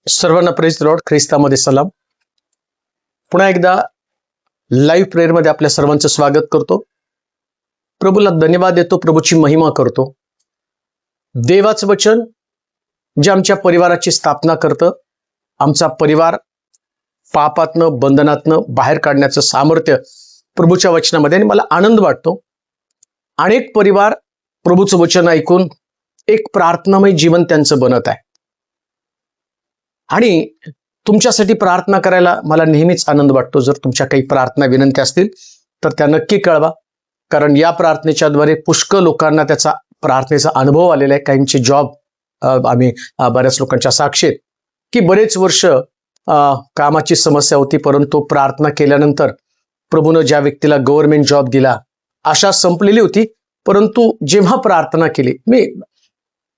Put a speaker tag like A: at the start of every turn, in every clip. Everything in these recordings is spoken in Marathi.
A: सर्वांना प्रेज लॉर्ड, ख्रिस्तामध्ये सलाम. पुन्हा एकदा लाईव्ह प्रेयरमध्ये आपल्या सर्वांचं स्वागत करतो. प्रभूला धन्यवाद देतो, प्रभूची महिमा करतो. देवाचं वचन जे आमच्या परिवाराची स्थापना करतं, आमचा परिवार पापातनं बंधनातनं बाहेर काढण्याचं सामर्थ्य प्रभूच्या वचनामध्ये, आणि मला आनंद वाटतो. अनेक परिवार प्रभूचं वचन ऐकून एक प्रार्थनामय जीवन त्यांचं बनत आहे, आणि तुमच्यासाठी प्रार्थना करायला मला नेहमीच आनंद वाटतो. जर तुमच्या काही प्रार्थना विनंती असतील तर त्या नक्की कळवा, कारण या प्रार्थनेच्याद्वारे पुष्कळ लोकांना त्याचा प्रार्थनेचा अनुभव आलेला आहे. काहींचे जॉब, आम्ही बऱ्याच लोकांच्या साक्षी आहेत की बरेच वर्ष कामाची समस्या होती, परंतु प्रार्थना केल्यानंतर प्रभूनं ज्या व्यक्तीला गव्हर्नमेंट जॉब दिला, आशा संपलेली होती, परंतु जेव्हा प्रार्थना केली, मी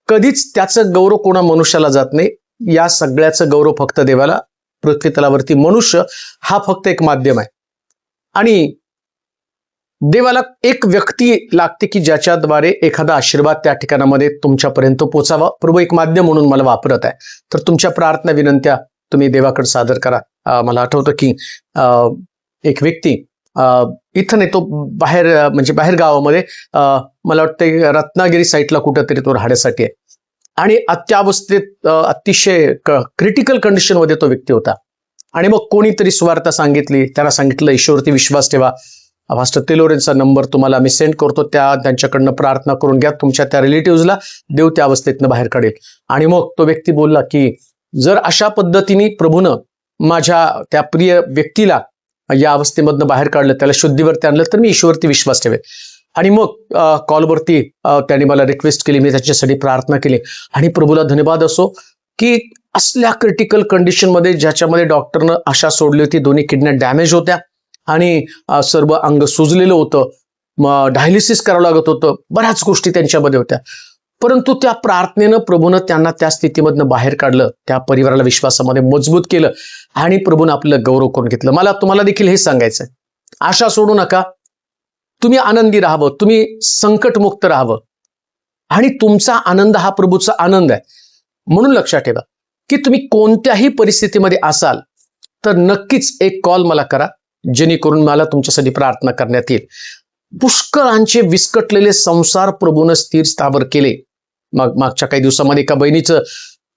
A: कधीच त्याचं गौरव कोणा मनुष्याला जात नाही. या सगळ्याचं गौरव फक्त देवाला. पृथ्वी तलावरती मनुष्य हा फक्त एक माध्यम आहे, आणि देवाला एक व्यक्ती लागते की ज्याच्याद्वारे एखादा आशीर्वाद त्या ठिकाणामध्ये तुमच्यापर्यंत पोचावा. प्रभू एक माध्यम म्हणून मला वापरत आहे. तर तुमच्या प्रार्थना विनंत्या तुम्ही देवाकडे सादर करा. मला आठवतं की एक व्यक्ती इथं नाही, तो बाहेर, म्हणजे बाहेर गावामध्ये, मला वाटतं रत्नागिरी साईडला कुठंतरी तो राहण्यासाठी आहे, आणि अत्यावस्थेत अतिशय क्रिटिकल कंडिशनमध्ये तो व्यक्ती होता. आणि मग कोणीतरी सुवार्ता सांगितली, त्याला सांगितलं ईश्वरवरती विश्वास ठेवा, मास्टर तेलोरेंचा नंबर तुम्हाला मी सेंड करतो, त्यांच्याकडनं प्रार्थना करून घ्या, तुमच्या त्या रिलेटिव्हजला देव त्या अवस्थेतनं बाहेर काढेल. आणि मग तो व्यक्ती बोलला की जर अशा पद्धतीने प्रभूनं माझ्या त्या प्रिय व्यक्तीला या अवस्थेमधनं बाहेर काढलं, त्याला शुद्धीवरती आणलं, तर मी ईश्वरवरती विश्वास ठेवेल. आणि मग कॉलवरती त्यांनी मला रिक्वेस्ट केली, मी त्याच्यासाठी प्रार्थना केली. आणि प्रभूला धन्यवाद असो की असल्या क्रिटिकल कंडिशनमध्ये, ज्याच्यामध्ये डॉक्टरनं आशा सोडली होती, दोन्ही किडन्या डॅमेज होत्या आणि सर्व अंग सुजलेलं होतं, डायलिसिस करावं लागत होतं, बऱ्याच गोष्टी त्यांच्यामध्ये होत्या, परंतु त्या प्रार्थनेनं प्रभूनं त्यांना त्या स्थितीमधनं बाहेर काढलं, त्या परिवाराला विश्वासामध्ये मजबूत केलं, आणि प्रभूनं आपलं गौरव करून घेतलं. मला तुम्हाला देखील हे सांगायचं आहे, आशा सोडू नका. तुम्ही आनंदी राहावं, तुम्ही संकटमुक्त राहावं, आणि तुमचा आनंद हा प्रभूचा आनंद आहे. म्हणून लक्षात ठेवा की तुम्ही कोणत्याही परिस्थितीमध्ये असाल तर नक्कीच एक कॉल मला करा, जेणेकरून मला तुमच्यासाठी प्रार्थना करण्यात येईल. पुष्कळांचे विस्कटलेले संसार प्रभूनं स्थिर स्थावर केले. मग मागच्या काही दिवसामध्ये एका बहिणीचं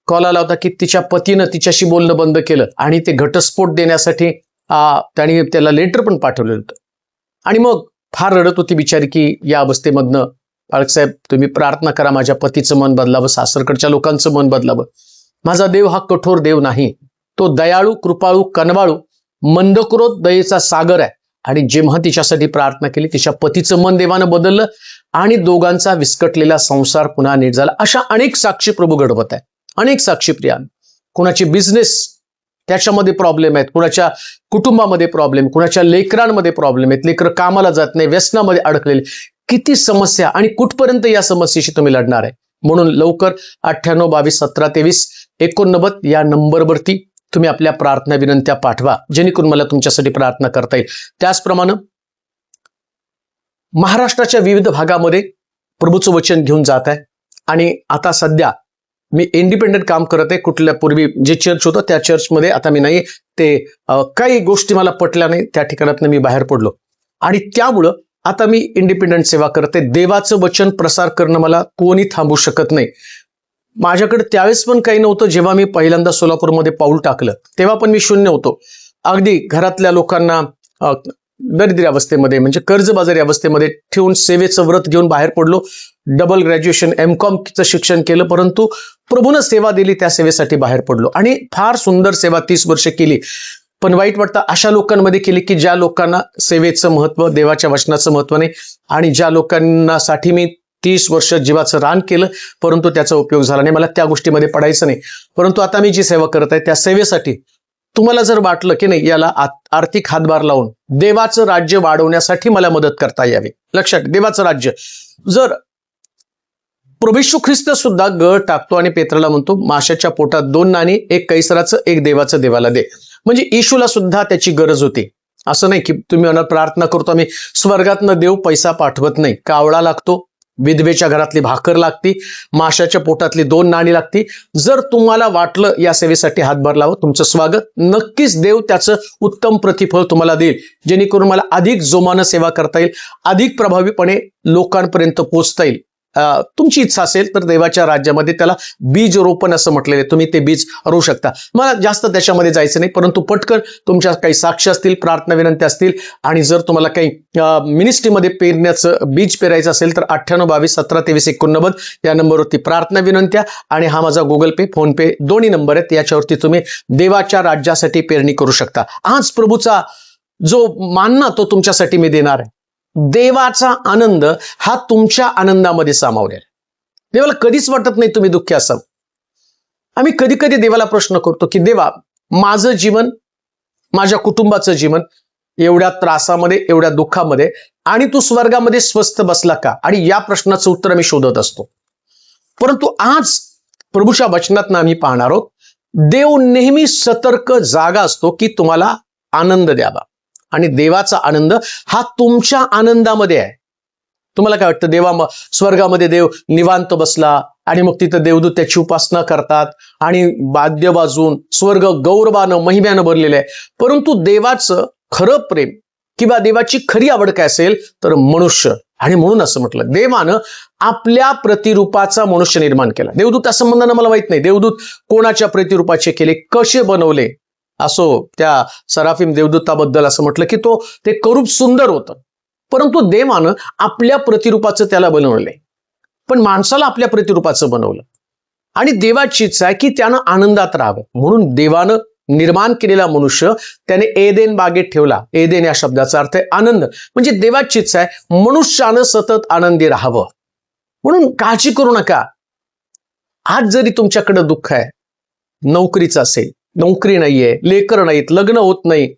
A: कॉल आला होता की तिच्या पतीनं तिच्याशी बोलणं बंद केलं, आणि ते घटस्फोट देण्यासाठी त्यांनी त्याला लेटर पण पाठवलेलं होतं. आणि मग फार रडत होती बिचारी की या अवस्थेमधनं, बाळकसाहेब तुम्ही प्रार्थना करा, माझ्या पतीचं मन बदलावं, सासरकडच्या लोकांचं मन बदलावं. माझा देव हा कठोर देव नाही, तो दयाळू, कृपाळू, कनवाळू, मंदक्रोध, दयेचा सागर आहे. आणि जेव्हा तिच्यासाठी प्रार्थना केली, तिच्या पतीचं मन देवानं बदललं, आणि दोघांचा विस्कटलेला संसार पुन्हा नीट झाला. अशा अनेक साक्षी प्रभू घडवत आहे, अनेक साक्षी प्रिया. कुणाची बिझनेस त्याच्यामध्ये प्रॉब्लेम आहेत, कुणाच्या कुटुंबामध्ये प्रॉब्लेम, कुणाच्या लेकरांमध्ये प्रॉब्लेम आहेत, लेकरं कामाला जात नाही, व्यसनामध्ये अडकलेले, किती समस्या, आणि कुठपर्यंत या समस्येशी तुम्ही लढणार आहे. म्हणून लवकर 98 22 17 23 89 या नंबरवरती तुम्ही आपल्या प्रार्थना विनंत्या पाठवा, जेणेकरून मला तुमच्यासाठी प्रार्थना करता येईल. त्याचप्रमाणे महाराष्ट्राच्या विविध भागामध्ये प्रभूचं वचन घेऊन जात आहे, आणि आता सध्या मी इंडिपेंडंट काम करत आहे. कुठल्या पूर्वी जे चर्च होतं त्या चर्चमध्ये आता मी नाही, ते काही गोष्टी मला पटल्या नाही, त्या ठिकाणातनं मी बाहेर पडलो, आणि त्यामुळं आता मी इंडिपेंडंट सेवा करते. देवाचं वचन प्रसार करणं मला कोणी थांबू शकत नाही. माझ्याकडे त्यावेळेस पण काही नव्हतं. जेव्हा मी पहिल्यांदा सोलापूरमध्ये पाऊल टाकलं तेव्हा पण मी शून्य होतो. अगदी घरातल्या लोकांना दरिद्री अवस्थेमध्ये, म्हणजे कर्जबाजारी अवस्थेमध्ये ठेवून सेवेचं व्रत घेऊन बाहेर पडलो. डबल ग्रॅज्युएशन MCOMचं शिक्षण केलं, परंतु प्रभूनं सेवा दिली, त्या सेवेसाठी बाहेर पडलो, आणि फार सुंदर सेवा 30 वर्ष केली. पण वाईट वाटतं अशा लोकांमध्ये केली की ज्या लोकांना सेवेचं महत्व, देवाच्या वचनाचं महत्व नाही, आणि ज्या लोकांसाठी मी 30 वर्ष जीवाचं रान केलं, परंतु त्याचा उपयोग झाला नाही. मला त्या गोष्टीमध्ये पडायचं नाही. परंतु आता मी जी सेवा करत आहे त्या सेवेसाठी तुम्हाला जर वाटलं की नाही, याला आर्थिक हातभार लावून देवाचं राज्य वाढवण्यासाठी मला मदत करता यावी. लक्षात, देवाचं राज्य, जर प्रभू येशू ख्रिस्त सुद्धा गळ टाकतो आणि पेत्राला म्हणतो, माशाच्या पोटात 2 नाणी, एक कैसराचं, एक देवाचं देवाला दे. म्हणजे येशूला सुद्धा त्याची गरज होती. असं नाही की तुम्ही प्रार्थना करतो आम्ही, स्वर्गातनं देव पैसा पाठवत नाही. कावळा लागतो, विधवेच्या घरातली भाकर लागती, माशाच्या पोटातली 2 नाणी लागती. जर तुम्हाला वाटलं या सेवेसाठी हातभार लावं, तुमचं स्वागत. नक्कीच देव त्याचं उत्तम प्रतिफळ तुम्हाला देईल, जेणेकरून मला अधिक जोमानं सेवा करता येईल, अधिक प्रभावीपणे लोकांपर्यंत पोहोचता येईल. तुमची इच्छा असेल तर देवाच्या राज्यामध्ये त्याला बीज रोपण असं म्हटलेलं आहे. तुम्ही ते बीज रोवू शकता. मला जास्त त्याच्यामध्ये जायचं नाही, परंतु पटकन तुमच्या काही साक्ष असतील, प्रार्थना विनंती असतील, आणि जर तुम्हाला काही मिनिस्ट्रीमध्ये पेरण्याचं बीज पेरायचं असेल तर 9822172389 या नंबरवरती प्रार्थना विनंत्या, आणि हा माझा गुगल पे, फोन पे दोन्ही नंबर आहेत. याच्यावरती तुम्ही देवाच्या राज्यासाठी पेरणी करू शकता. आज प्रभूचा जो मानना तो तुमच्यासाठी मी देणार आहे. देवाचा आनंद हा तुमच्या आनंदामध्ये सामावलेला. देवाला कधीच वाटत नाही तुम्ही दुःखी असाल. आम्ही कधी कधी देवाला प्रश्न करतो की देवा, माझं जीवन, माझ्या कुटुंबाचं जीवन एवढ्या त्रासामध्ये, एवढ्या दुःखामध्ये, आणि तू स्वर्गामध्ये स्वस्थ बसला का? आणि या प्रश्नाचं उत्तर आम्ही शोधत असतो. परंतु आज प्रभूच्या वचनात आम्ही पाहणार आहोत, देव नेहमी सतर्क जागा असतो की तुम्हाला आनंद द्यावा, आणि देवाचा आनंद हा तुमच्या आनंदामध्ये आहे. तुम्हाला काय वाटतं, देवा स्वर्गामध्ये देव निवांत बसला आणि मग तिथं देवदूत त्याची उपासना करतात आणि वाद्य वाजून स्वर्ग गौरवानं, महिम्यानं भरलेलं आहे. परंतु देवाचं खरं प्रेम किंवा देवाची खरी आवड काय असेल तर मनुष्य. आणि म्हणून असं म्हटलं, देवानं आपल्या प्रतिरूपाचा मनुष्य निर्माण केला. देवदूत त्या संबंधानं मला माहित नाही देवदूत कोणाच्या प्रतिरूपाचे केले, कसे बनवले. असो, त्या सराफिम देवदूताबद्दल असं म्हटलं की ते करूप सुंदर होतं, परंतु देवानं आपल्या प्रतिरूपाचं त्याला बनवलंय. पण माणसाला आपल्या प्रतिरूपाचं बनवलं, आणि देवाची इच्छा आहे की त्यानं आनंदात राहावं. म्हणून देवानं निर्माण केलेला मनुष्य त्याने एदेन बागेत ठेवला. एदेन या शब्दाचा अर्थ आहे आनंद. म्हणजे देवाची इच्छा आहे मनुष्यानं सतत आनंदी राहावं. म्हणून काळजी करू नका. आज जरी तुमच्याकडे दुःख आहे, नोकरीचं असेल, नोकरी नाहीये, लेकर नाहीत, लग्न होत नाही,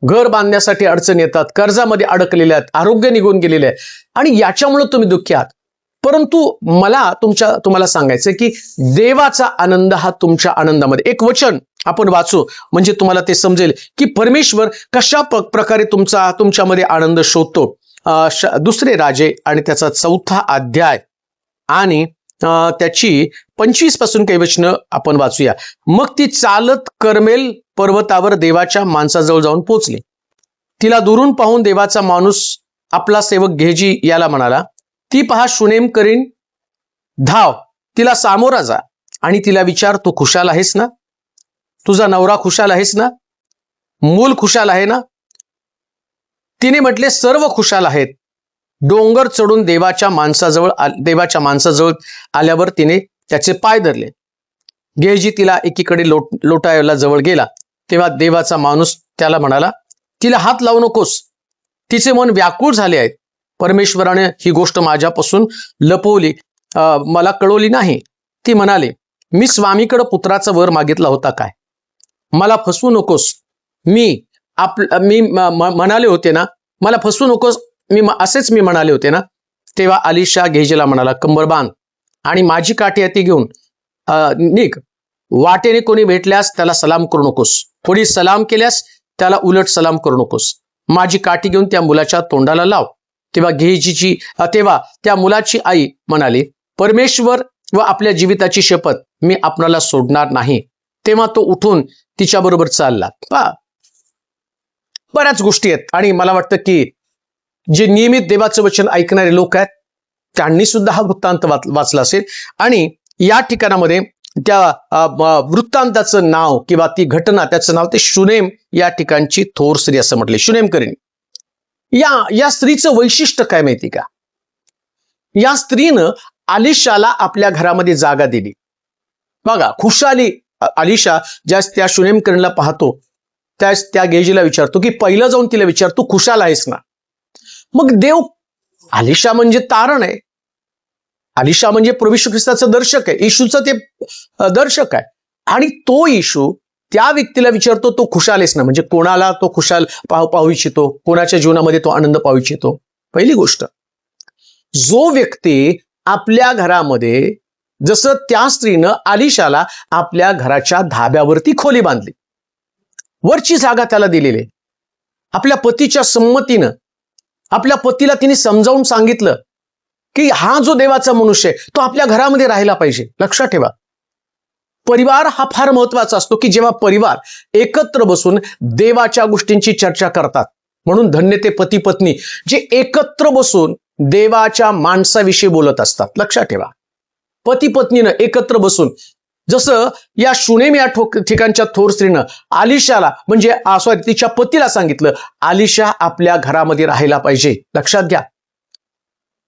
A: घर बांधण्यासाठी अडचण येतात, कर्जामध्ये अडकलेले आहेत, आरोग्य निघून गेलेले आहे, आणि याच्यामुळे तुम्ही दुःखी आहात. परंतु मला तुम्हाला सांगायचं की देवाचा आनंद हा तुमच्या आनंदामध्ये. एक वचन आपण वाचू म्हणजे तुम्हाला ते समजेल की परमेश्वर कशा प्रकारे तुमच्यामध्ये आनंद शोधतो. 2 राजे आणि त्याचा 4था अध्याय आणि त्याची 25 पासून काही वचनं आपण वाचूया. मग ती चालत कर्मेल पर्वतावर देवाच्या माणसाजवळ जाऊन पोहोचली. तिला दुरून पाहून देवाचा माणूस आपला सेवक गेहजी याला म्हणाला, ती पहा शुनेम करीन, धाव, तिला सामोरा जा आणि तिला विचार, तू खुशाल आहेस ना? तुझा नवरा खुशाल आहेस ना? मूल खुशाल आहे ना? तिने म्हटले, सर्व खुशाल आहेत. डोंगर चढून देवाच्या माणसाजवळ आल्यावर तिने त्याचे पाय धरले. गेहजी तिला एकीकडे लोटायला जवळ गेला, तेव्हा देवाचा माणूस त्याला म्हणाला, तिला हात लावू नकोस, तिचे मन व्याकुळ झाले आहेत. परमेश्वराने ही गोष्ट माझ्यापासून लपवली, मला कळवली नाही. ती म्हणाली, मी स्वामीकडे पुत्राचा वर मागितला होता काय? मला फसवू नकोस. मी म्हणाले होते ना, मला फसवू नकोस, असेच मी म्हणाले होते ना. तेव्हा अलीशा गेहजीला म्हणाला, कंबर बांध आणि माझी काठी हाती घेऊन निघ. वाटेने कोणी भेटल्यास त्याला सलाम करू नकोस, कोणी सलाम केल्यास त्याला उलट सलाम करू नकोस. माझी काठी घेऊन त्या मुलाच्या तोंडाला लाव. तेव्हा त्या मुलाची आई म्हणाली, परमेश्वर व आपल्या जीविताची शपथ, मी आपणाला सोडणार नाही. तेव्हा तो उठून तिच्याबरोबर चालला. बऱ्याच गोष्टी आहेत, आणि मला वाटतं की जे नियमित देवाचं वचन ऐकणारे लोक आहेत त्यांनी सुद्धा हा वृत्तांत वाचला असेल. आणि या ठिकाणामध्ये त्या वृत्तांताचं नाव किंवा ती घटना, त्याचं नाव ते शुनेम या ठिकाणची थोर स्त्री असं म्हटले, शुनेम करीन. या स्त्रीचं वैशिष्ट्य काय माहिती का? या स्त्रीनं अलीशाला आपल्या घरामध्ये जागा दिली. बघा, खुशाली अलीशा ज्यास त्या शुनेम करीनला पाहतो त्यास त्या गेहजीला विचारतो की पहिलं जाऊन तिला विचार, तू खुशाल आहेस ना? मग देव, अलीशा म्हणजे तारण आहे, अलीशा म्हणजे प्रभू येशू ख्रिस्ताचं दर्शक आहे, येशूचं ते दर्शक आहे, आणि तो येशू त्या व्यक्तीला विचारतो, तो खुशाल आहेस ना? म्हणजे कोणाला तो खुशाल पाहू इच्छितो, कोणाच्या जीवनामध्ये तो आनंद पाहू इच्छितो? पहिली गोष्ट, जो व्यक्ती आपल्या घरामध्ये, जसं त्या स्त्रीनं अलीशाला आपल्या घराच्या धाब्यावरती खोली बांधली, वरची जागा त्याला दिलेली, आपल्या पतीच्या संमतीनं आपल्या पतीला तिने समजावून सांगितलं की हा जो देवाचा मनुष्य आहे तो आपल्या घरामध्ये राहायला पाहिजे. लक्षात ठेवा, परिवार हा फार महत्वाचा असतो की जेव्हा परिवार एकत्र बसून देवाच्या गोष्टींची चर्चा करतात. म्हणून धन्य ते पती पत्नी जे एकत्र बसून देवाच्या माणसाविषयी बोलत असतात. लक्षात ठेवा, पती पत्नीनं एकत्र बसून, जसं या शुनेम या ठिकाणच्या थोर स्त्रीनं आलिशाला म्हणजे तिच्या पतीला सांगितलं, आलिशा आपल्या घरामध्ये राहायला पाहिजे. लक्षात घ्या,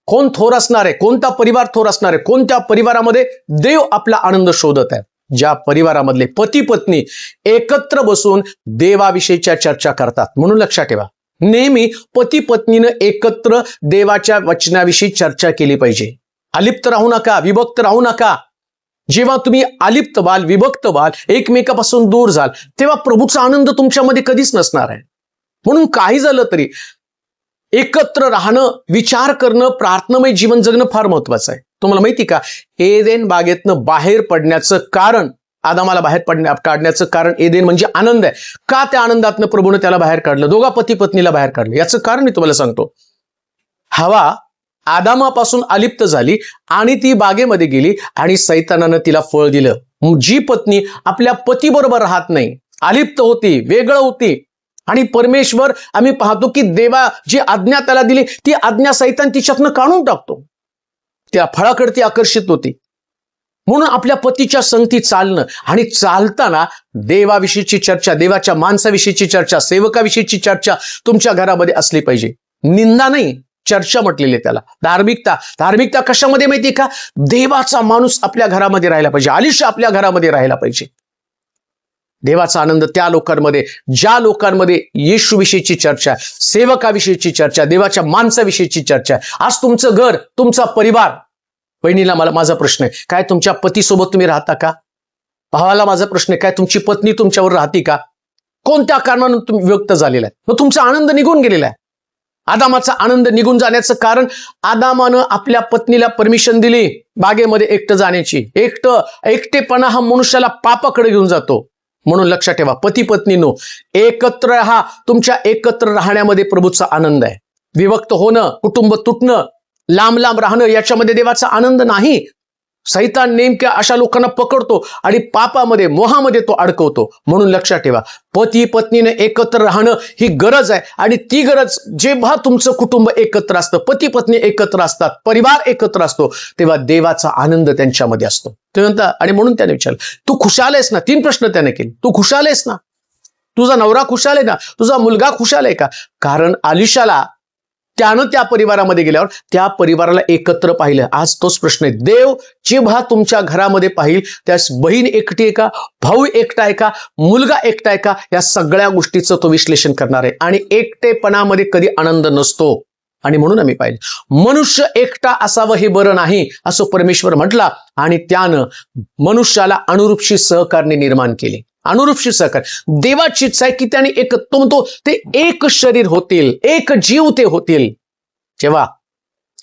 A: कोण थोर असणार आहे, कोणता परिवार थोर असणार आहे, कोणत्या परिवारामध्ये देव आपला आनंद शोधत आहे? ज्या परिवारामधले पती पत्नी एकत्र बसून देवाविषयीच्या चर्चा करतात. म्हणून लक्षात ठेवा, नेहमी पती पत्नीनं एकत्र देवाच्या वचनाविषयी चर्चा केली पाहिजे. अलिप्त राहू नका, विभक्त राहू नका. जेव्हा तुम्ही अलिप्त व्हाल, विभक्त व्हाल, एकमेकापासून दूर जाल, तेव्हा प्रभूचा आनंद तुमच्यामध्ये कधीच नसणार आहे. म्हणून काही झालं तरी एकत्र राहणं, विचार करणं, प्रार्थनामय जीवन जगणं फार महत्वाचं आहे. तुम्हाला माहिती का, एदेन बागेतनं बाहेर पडण्याचं कारण, आदामाला बाहेर काढण्याचं कारण एदेन म्हणजे आनंद आहे. का त्या आनंदातनं प्रभूने त्याला बाहेर काढलं, दोघा पती पत्नीला बाहेर काढलं? याचं कारण मी तुम्हाला सांगतो. हवा आदामापासून अलिप्त झाली आणि ती बागेमध्ये गेली आणि सैतानानं तिला फळ दिलं. जी पत्नी आपल्या पतीबरोबर राहत नाही, अलिप्त होती, वेगळं होती, आणि परमेश्वर आम्ही पाहतो की देवा जी आज्ञा त्याला दिली ती आज्ञा सैतान तिच्यातनं काढून टाकतो. त्या फळाकडे ती आकर्षित होती. म्हणून आपल्या पतीच्या संगती चालणं आणि चालताना देवाविषयीची चर्चा, देवाच्या माणसाविषयीची चर्चा, सेवकाविषयीची चर्चा तुमच्या घरामध्ये असली पाहिजे. निंदा नाही, चर्चा म्हटलेली त्याला. धार्मिकता कशामध्ये माहिती का? देवाचा माणूस आपल्या घरामध्ये राहायला पाहिजे, आलिशा आपल्या घरामध्ये राहायला पाहिजे. देवाचा आनंद त्या लोकांमध्ये, ज्या लोकांमध्ये येशूविषयीची चर्चा, सेवकाविषयीची चर्चा, देवाच्या माणसाविषयीची चर्चा. आज तुमचं घर, तुमचा परिवार, बहिणीला माझा प्रश्न आहे, काय तुमच्या पतीसोबत तुम्ही राहता का? भावाला माझा प्रश्न आहे, काय तुमची पत्नी तुमच्यावर राहते का? कोणत्या कारणानं तुम्ही विभक्त झालेला आहे? मग तुमचा आनंद निघून गेलेला आहे. आदामाचा आनंद निघून जाण्याचं कारण, आदामानं आपल्या पत्नीला परमिशन दिली बागेमध्ये एकटं जाण्याची. एकटेपणा हा मनुष्याला पापाकडे घेऊन जातो. म्हणून लक्षात ठेवा, पती पत्नीनो एकत्र राहा. तुमच्या एकत्र राहण्यामध्ये प्रभूचा आनंद आहे. विभक्त होणं, कुटुंब तुटणं, लांब लांब राहणं, याच्यामध्ये देवाचा आनंद नाही. सैतान नेमक्या अशा लोकांना पकडतो आणि पापामध्ये, मोहामध्ये तो अडकवतो. म्हणून लक्षात ठेवा, पती पत्नीने एकत्र राहणं ही गरज आहे. आणि ती गरज जेव्हा तुमचं कुटुंब एकत्र असतं, पती पत्नी एकत्र असतात, परिवार एकत्र असतो, तेव्हा देवाचा आनंद त्यांच्यामध्ये असतो. ते म्हणतात, आणि म्हणून त्याने विचारलं, तू खुशाल आहेस ना? 3 प्रश्न त्याने केले. तू खुशाल आहेस ना? तुझा नवरा खुशाल आहे ना? तुझा मुलगा खुशाल आहे का? कारण आलिशाला त्यानं त्या परिवारामध्ये गेल्यावर त्या परिवाराला एकत्र पाहिलं. आज तोच प्रश्न आहे. देव जेव्हा तुमच्या घरामध्ये पाहिल, त्यास बहीण एकटी आहे का, भाऊ एकटा आहे का, मुलगा एकटा आहे का, या सगळ्या गोष्टीचं तो विश्लेषण करणार आहे. आणि एकटेपणामध्ये कधी आनंद नसतो. आणि म्हणून आम्ही पाहिलं, मनुष्य एकटा असावं हे बरं नाही, असं परमेश्वर म्हटला. आणि त्यानं मनुष्याला अनुरूपशी सहकार्य निर्माण केले. अनुरूपशी सहकार्य देवाची इच्छा आहे की त्याने तो म्हणतो ते एक शरीर होतील, एक जीव ते होतील. जेव्हा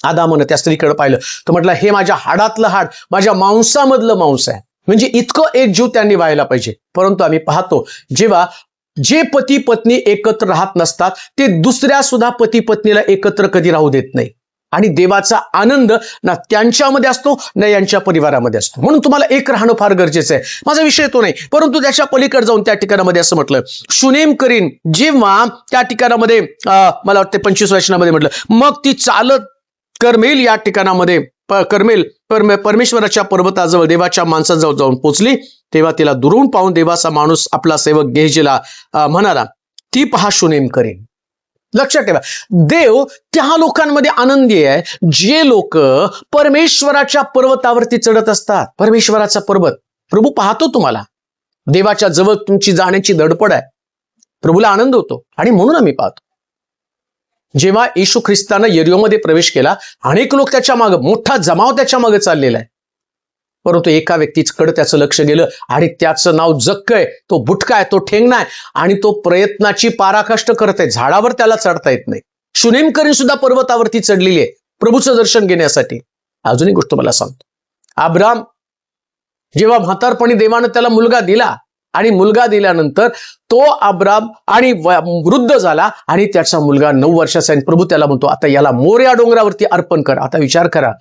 A: आदामानं त्या स्त्रीकडे पाहिलं तर म्हटलं, हे माझ्या हाडातलं हाड, माझ्या मांसामधलं मांस आहे. म्हणजे इतकं एक जीव त्यांनी व्हायला पाहिजे. परंतु आम्ही पाहतो, जेव्हा जे पती पत्नी एकत्र राहत नसतात ते दुसऱ्या सुद्धा पती पत्नीला एकत्र कधी राहू देत नाही. आणि देवाचा आनंद ना त्यांच्यामध्ये असतो ना यांच्या परिवारामध्ये असतो. म्हणून तुम्हाला एक राहणं फार गरजेचं आहे. माझा विषय तो नाही, परंतु त्याच्या पलीकडे जाऊन त्या ठिकाणामध्ये असं म्हटलं, शुनेम करीन जेव्हा त्या ठिकाणामध्ये मला वाटतं 25 वचनामध्ये म्हटलं, मग ती चालत कर्मेल या ठिकाणामध्ये परमेश्वराच्या पर्वताजवळ देवाच्या माणसाजवळ जाऊन पोचली. तेव्हा तिला दुरून पाहून देवाचा माणूस आपला सेवक गेहजीला म्हणाला, ती पहा शुनेम करीन. लक्षात ठेवा, देव त्या लोकांमध्ये आनंदी आहे जे लोक परमेश्वराच्या पर्वतावरती चढत असतात. परमेश्वराचा पर्वत, प्रभू पाहतो तुम्हाला, देवाच्या जवळ तुमची जाण्याची धडपड आहे, प्रभूला आनंद होतो. आणि म्हणून आम्ही पाहतो, जेव्हा येशू ख्रिस्तानं यरीहोमध्ये प्रवेश केला, अनेक लोक त्याच्या मागे, मोठा जमाव त्याच्या मागे चाललेला आहे. परंतु एका व्यक्तीकडे त्याचं लक्ष गेलं आणि त्याचं नाव जक्क आहे. तो बुटका आहे, तो ठेंगणा आहे आणि तो प्रयत्नाची पराकाष्ठ करत आहे. झाडावर त्याला चढता येत नाही. शुनेम करीन सुद्धा पर्वतावरती चढलेली आहे प्रभूचं दर्शन घेण्यासाठी. अजून एक गोष्ट मला सांगतो, अब्राम जेव्हा म्हातारपणी देवानं त्याला मुलगा दिला, आणि मुलगा दिल्यानंतर तो अब्राम आणि वृद्ध झाला आणि त्याचा मुलगा 9 वर्षाचा आहे. प्रभू त्याला म्हणतो आता याला मोरिया डोंगरावरती अर्पण कर. आता विचार करा,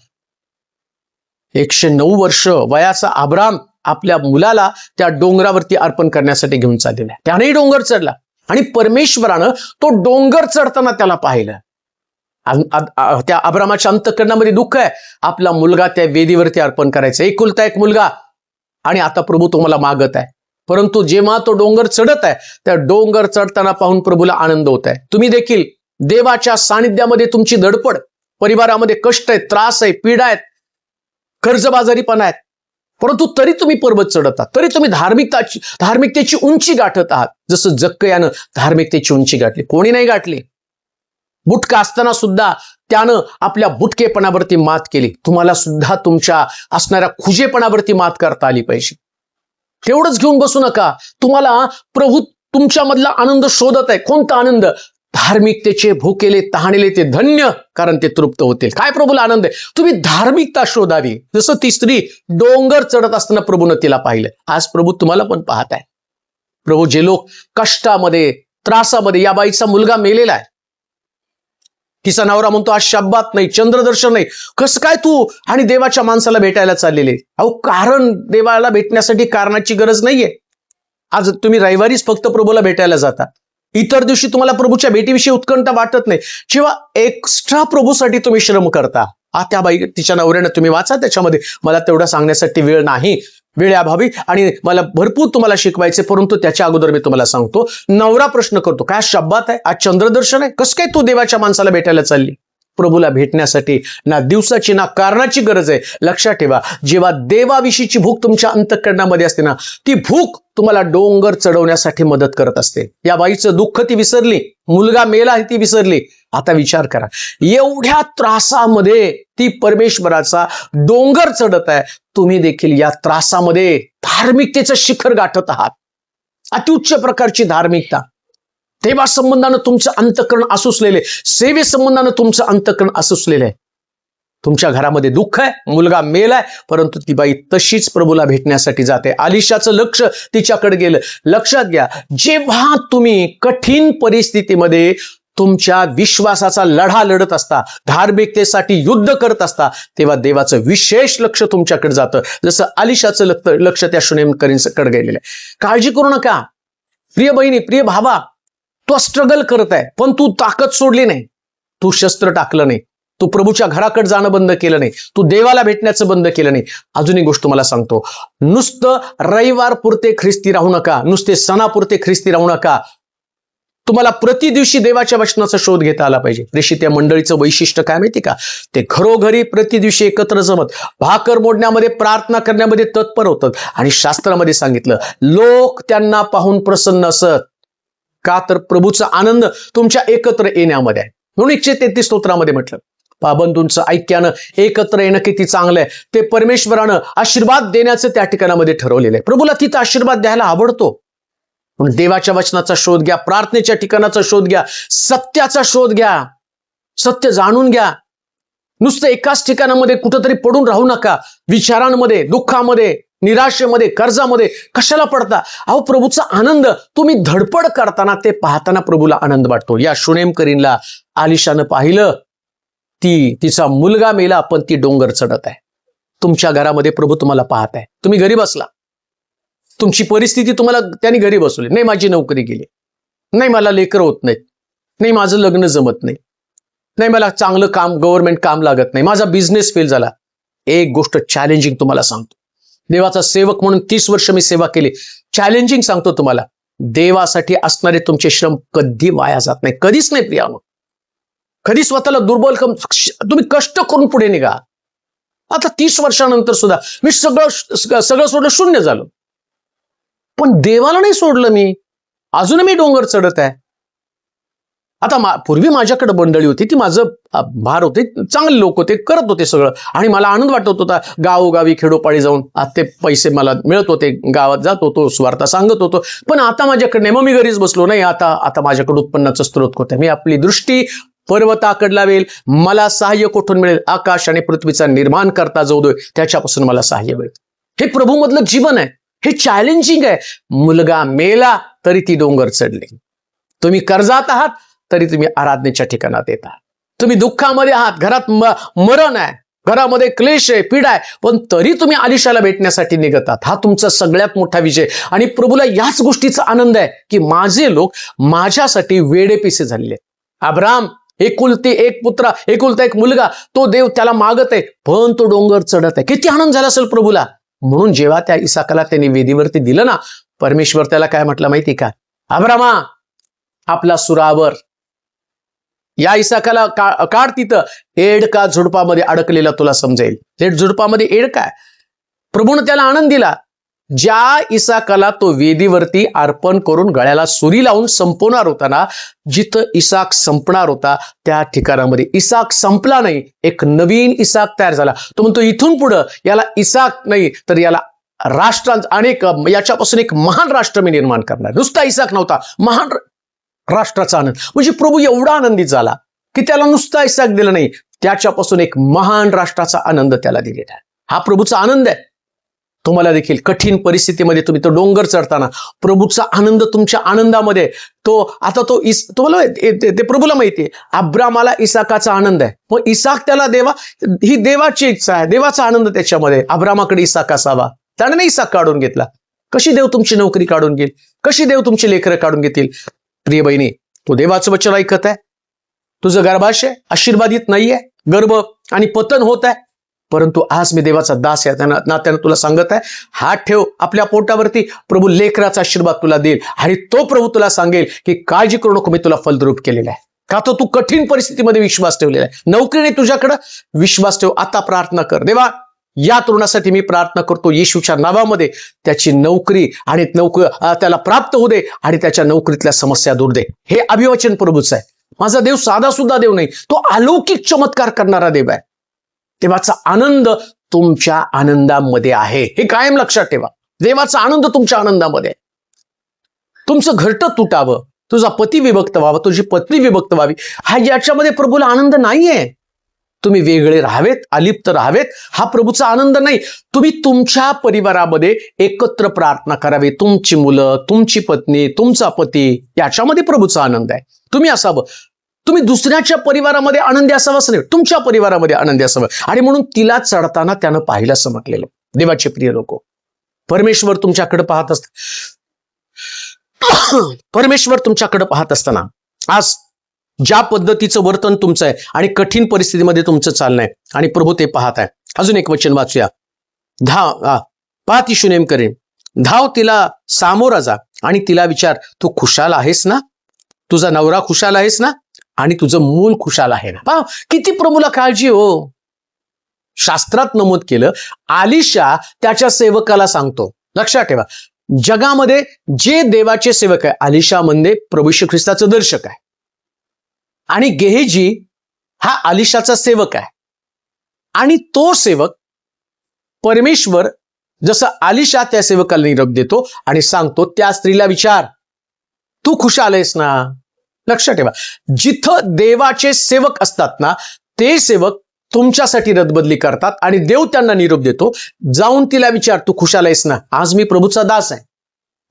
A: 109 वर्ष वयाचा अब्राम आपल्या मुलाला त्या डोंगरावरती अर्पण करण्यासाठी घेऊन चाललेला आहे. त्यानेही डोंगर चढला आणि परमेश्वरानं तो डोंगर चढताना त्याला पाहिलं. त्या अब्रामाच्या अंतःकरणामध्ये दुःख आहे, आपला मुलगा त्या वेदीवरती अर्पण करायचा, एकुलता एक मुलगा, आणि आता प्रभू तुम्हाला मागत आहे. परंतु जेव्हा तो डोंगर चढत आहे, त्या डोंगर चढताना पाहून प्रभूला आनंद होत आहे. तुम्ही देखील देवाच्या सानिध्यामध्ये तुमची धडपड, परिवारामध्ये कष्ट आहे, त्रास आहे, पीडा आहेत, कर्जबाजारीपणा आहेत, परंतु तरी तुम्ही पर्वत चढत आहात, तरी तुम्ही धार्मिकतेची उंची गाठत आहात. जसं जक्कयानं धार्मिकतेची उंची गाठली. कोणी नाही गाठली. बुटका असताना सुद्धा त्यानं आपल्या बुटकेपणावरती मात केली. तुम्हाला सुद्धा तुमच्या असणाऱ्या खुजेपणावरती मात करता आली पाहिजे. तेवढंच घेऊन बसू नका. तुम्हाला प्रभू तुमच्यामधला आनंद शोधत आहे. कोणता आनंद? धार्मिकतेचे भुकेले तहानेले ते धन्य, कारण ते तृप्त होतील. काय प्रभूला आनंद आहे? तुम्ही धार्मिकता शोधावी. जसं ती स्त्री डोंगर चढत असताना प्रभूनं तिला पाहिलं. आज प्रभू तुम्हाला पण पाहत आहे. प्रभू जे लोक कष्टामध्ये, त्रासामध्ये, या बाईचा मुलगा मेलेला आहे, तिचा नवरा म्हणतो आज शब्बात नाही, चंद्रदर्शन नाही, कसं काय तू आणि देवाच्या माणसाला भेटायला चाललेले? अहो, कारण देवाला भेटण्यासाठी कारणाची गरज नाहीये. आज तुम्ही रविवारीच फक्त प्रभूला भेटायला जाता, इतर दिवशी तुम्हाला प्रभूच्या भेटीविषयी उत्कंठा वाटत नाही, जेव्हा एक्स्ट्रा प्रभूसाठी तुम्ही श्रम करता. त्या बाई तिच्या नवऱ्यानं, तुम्ही वाचा त्याच्यामध्ये, मला तेवढं सांगण्यासाठी वेळ नाही, वेळेअभावी, आणि मला भरपूर तुम्हाला शिकवायचे, परंतु त्याच्या अगोदर मी तुम्हाला सांगतो. नवरा प्रश्न करतो, काय शब्बात आहे, आज चंद्रदर्शन आहे, कसं काय तू देवाच्या माणसाला भेटायला चालली? प्रभूला भेटण्यासाठी ना दिवसाची ना कारणाची गरज आहे. लक्षात ठेवा, जेव्हा देवाविषयीची भूक तुमच्या अंतःकरणामध्ये असते ना, ती भूक तुम्हाला डोंगर चढवण्यासाठी मदत करत असते. या बाईचं दुःख ती विसरली, मुलगा मेला ती विसरली. आता विचार करा, एवढ्या त्रासामध्ये ती परमेश्वराचा डोंगर चढत आहे. तुम्ही देखील या त्रासामध्ये धार्मिकतेचं शिखर गाठत आहात. अत्युच्च प्रकारची धार्मिकता, देवा संबंधानं तुमचं अंतःकरण असुसलेले, सेवे संबंधानं तुमचं अंतःकरण असुसलेलं आहे. तुमच्या घरामध्ये दुःख आहे, मुलगा मेलाय, परंतु ती बाई तशीच प्रभूला भेटण्यासाठी जाते. आलिशाचं लक्ष तिच्याकडे गेलं. लक्षात घ्या, जेव्हा तुम्ही कठीण परिस्थितीमध्ये तुमच्या विश्वासाचा लढा लढत असता, धार्मिकतेसाठी युद्ध करत असता, तेव्हा देवाचं विशेष लक्ष तुमच्याकडे जातं. जसं आलिशाचं लक्ष त्या शूनेमकरींकडे गेलेलं आहे. काळजी करू नका प्रिय बहिणी, प्रिय भावा, तो स्ट्रगल करत आहे, पण तू ताकद सोडली नाही, तू शस्त्र टाकलं नाही, तू प्रभूच्या घराकडे जाणं बंद केलं नाही, तू देवाला भेटण्याचं बंद केलं नाही. अजून एक गोष्ट तुम्हाला सांगतो, नुसतं रविवार पुरते ख्रिस्ती राहू नका, नुसते सणापुरते ख्रिस्ती राहू नका. तुम्हाला प्रति दिवशी देवाच्या वचनाचा शोध घेता आला पाहिजे. प्रेषित या मंडळीचं वैशिष्ट्य काय माहिती का? ते घरोघरी प्रति दिवशी एकत्र जमत, भाकर मोडण्यामध्ये, प्रार्थना करण्यामध्ये तत्पर होतात. आणि शास्त्रामध्ये सांगितलं, लोक त्यांना पाहून प्रसन्न असत. का? तर प्रभूचा आनंद तुमच्या एकत्र येण्यामध्ये आहे. म्हणून 133 स्तोत्रामध्ये म्हटलं, बंधूंचं ऐक्यानं एकत्र येणं किती चांगलं आहे. ते परमेश्वरानं आशीर्वाद देण्याचं त्या ठिकाणामध्ये ठरवलेलं आहे. प्रभूला तिथं आशीर्वाद द्यायला आवडतो. म्हणून देवाच्या वचनाचा शोध घ्या, प्रार्थनेच्या ठिकाणाचा शोध घ्या, सत्याचा शोध घ्या, सत्य जाणून घ्या. नुसतं एकाच ठिकाणामध्ये कुठंतरी पडून राहू नका. विचारांमध्ये, दुःखामध्ये, निराशेमध्ये, कर्जामध्ये कशाला पडता? अहो, प्रभूचा आनंद तुम्ही धडपड करताना, ते पाहताना प्रभूला आनंद वाटतो. या शूनेमकरींला आलिशानं पाहिलं, तिचा मुलगा मेला, पण ती डोंगर चढत आहे. तुमच्या घरामध्ये प्रभू तुम्हाला पाहत आहे. तुम्ही घरी बसला, तुमची परिस्थिती तुम्हाला त्यांनी घरी बसवली. नाही माझी नोकरी गेली, नाही मला लेकर होत नाहीत, नाही माझं लग्न जमत नाही, नाही मला चांगलं काम, गव्हर्नमेंट काम लागत नाही, माझा बिझनेस फेल झाला. एक गोष्ट चॅलेंजिंग तुम्हाला सांगतो, देवाचा सेवक म्हणून 30 वर्ष मी सेवा केली. चॅलेंजिंग सांगतो तुम्हाला, देवासाठी असणारे तुमचे श्रम कधी वाया जात नाही, कधीच नाही प्रियानो. कधी स्वतःला दुर्बल तुम्ही कष्ट करून पुढे निघा. आता 30 वर्षानंतर सुद्धा मी सगळं सोडलं, शून्य झालो, पण देवाला नाही सोडलं. मी अजून मी डोंगर चढत आहे. आता पूर्वी माझ्याकडे मंडळी होती, ती माझं भार होते, चांगले लोक होते, करत होते सगळं, आणि मला आनंद वाटत होता. गावोगावी खेडोपाडी जाऊन ते पैसे मला मिळत होते, गावात जात होतो, सुवार्ता सांगत होतो. पण आता माझ्याकडे नाही, मग मी घरीच बसलो. नाही, आता माझ्याकडे उत्पन्नाचा स्रोत होता. मी आपली दृष्टी पर्वताकडे लावेल, मला सहाय्य कुठून मिळेल? आकाश आणि पृथ्वीचा निर्माण करता जो दो, त्याच्यापासून मला सहाय्य मिळेल. हे प्रभूमधलं जीवन आहे, हे चॅलेंजिंग आहे. मुलगा मेला तरी ती डोंगर चढली. तुम्ही कर्जात आहात तरी तुम्ही आराधनेच्या ठिकाणात येत आहात. तुम्ही दुःखामध्ये आहात, घरात मरण आहे, घरामध्ये क्लेश आहे, पीडा आहे, पण तरी तुम्ही अलिशाला भेटण्यासाठी निघत आहात. हा तुमचा सगळ्यात मोठा विजय. आणि प्रभूला याच गोष्टीचा आनंद आहे की माझे लोक माझ्यासाठी वेडेपिसे झालेले. अब्राम एकुलती एक पुत्र, एकुलता एक मुलगा, तो देव त्याला मागत आहे, पण तो डोंगर चढत आहे. किती आनंद झाला असेल प्रभूला. म्हणून जेव्हा त्या इसाकाला त्यांनी वेदीवरती दिलं ना, परमेश्वर त्याला काय म्हटलं माहिती का? अब्रामा, आपला सुरावर या इसाकाला काढ, तिथं एड का झुडपामध्ये अडकलेला तुला समजेल. झुडपामध्ये एड काय? प्रभूने त्याला आनंद दिला. ज्या इसाकाला तो वेदीवरती अर्पण करून गळ्याला सुरी लावून संपवणार होता ना, जिथं इसाक संपणार होता त्या ठिकाणामध्ये इसाक संपला नाही, एक नवीन इसाक तयार झाला. तो म्हणतो इथून पुढं याला इसाक नाही तर याला राष्ट्रांचा अनेक, याच्यापासून एक महान राष्ट्र मी निर्माण करणार. नुसता इसाक नव्हता, महान राष्ट्राचा आनंद. म्हणजे प्रभू एवढा आनंदित झाला की त्याला नुसता इसाक दिला नाही, त्याच्यापासून एक महान राष्ट्राचा आनंद त्याला दिलेला आहे. हा प्रभूचा आनंद आहे. तुम्हाला देखील कठीण परिस्थितीमध्ये तुम्ही तो डोंगर चढताना प्रभूचा आनंद तुमच्या आनंदामध्ये. तुम्हाला ते प्रभूला माहिती आहे, अब्रामाला इसाकाचा आनंद आहे, मग इसाक त्याला ही देवाची इच्छा आहे, देवाचा आनंद त्याच्यामध्ये. अब्रामाकडे इसाक असावा, त्याने इसाक काढून घेतला. कशी देव तुमची नोकरी काढून घेईल, कशी देव तुमची लेकरं काढून घेतील. प्रिय बहिणी, तू देवाचं वचन ऐकत आहे, तुझं गर्भाशय आशीर्वादित नाहीये, गर्भ आणि पतन होत आहे, परंतु आज मी देवाचा दास आहे नात्यानं तुला सांगत आहे, हात ठेव आपल्या पोटावरती, प्रभू लेकराचा आशीर्वाद तुला देईल. आणि तो प्रभू तुला सांगेल की काळजी करू नको, मी तुला फलद्रूप केलेला आहे. का तर तू कठीण परिस्थितीमध्ये विश्वास ठेवलेला आहे. नोकरीने तुझ्याकडे विश्वास ठेव. आता प्रार्थना कर, देवा या तरुणासाठी मी प्रार्थना करतो येशूच्या नावामध्ये, त्याची नोकरी आणि त्याला प्राप्त होऊ दे आणि त्याच्या नोकरीतल्या समस्या दूर दे. हे अभिवचन प्रभूच आहे. माझा देव साधा सुद्धा देव नाही, तो अलौकिक चमत्कार करणारा देव आहे. देवाचा आनंद तुमच्या आनंदामध्ये आहे, हे कायम लक्षात ठेवा. देवाचा आनंद तुमच्या आनंदामध्ये. तुमचं घरटं तुटावं, तुझा पती विभक्त व्हावा, तुझी पत्नी विभक्त व्हावी, हा याच्यामध्ये प्रभूला आनंद नाहीये. तुम्ही वेगळे राहावेत, अलिप्त राहावेत, हा प्रभूचा आनंद नाही. तुम्ही तुमच्या परिवारामध्ये एकत्र प्रार्थना करावी. तुमची मुलं, तुमची पत्नी, तुमचा पती, याच्यामध्ये प्रभूचा आनंद आहे. तुम्ही असावं. तुम्ही दुसऱ्याच्या परिवारामध्ये आनंदी असावंच नाही, तुमच्या परिवारामध्ये आनंदी असावं. आणि म्हणून तिला चढताना त्यानं पाहिलं समजलेलं. देवाचे प्रिय लोक, परमेश्वर तुमच्याकडे पाहत परमेश्वर तुमच्याकडे पाहत असताना आज ज्या पद्धतीचं वर्तन तुमचं आहे आणि कठीण परिस्थितीमध्ये तुमचं चाललंय आणि प्रभू ते पाहत आहे. अजून एक वचन वाचूया. पाहती शुनेम करेन, धाव तिला सामोरा जा आणि तिला विचार, तू खुशाल आहेस ना, तुझा नवरा खुशाल आहेस ना, आणि तुझं मूल खुशाल आहे ना. पहा किती प्रभूला काळजी हो. शास्त्रात नमूद केलं, आलिशा त्याच्या सेवकाला सांगतो. लक्षात ठेवा, जगामध्ये जे देवाचे सेवक आहे, आलिशा म्हणजे प्रभू येशू ख्रिस्ताचं दर्शक आहे आणि गेहजी हा आलिशाचा सेवक आहे. आणि तो सेवक परमेश्वर जसं आलिशा त्या सेवकाला निरोप देतो आणि सांगतो, त्या स्त्रीला विचार, तू खुशाल आहेस ना. लक्षात ठेवा, जिथं देवाचे सेवक असतात ना, ते सेवक तुमच्यासाठी रदबदली करतात आणि देव त्यांना निरोप देतो, जाऊन तिला विचार, तू खुशाल आहेस ना. आज मी प्रभूचा दास आहे,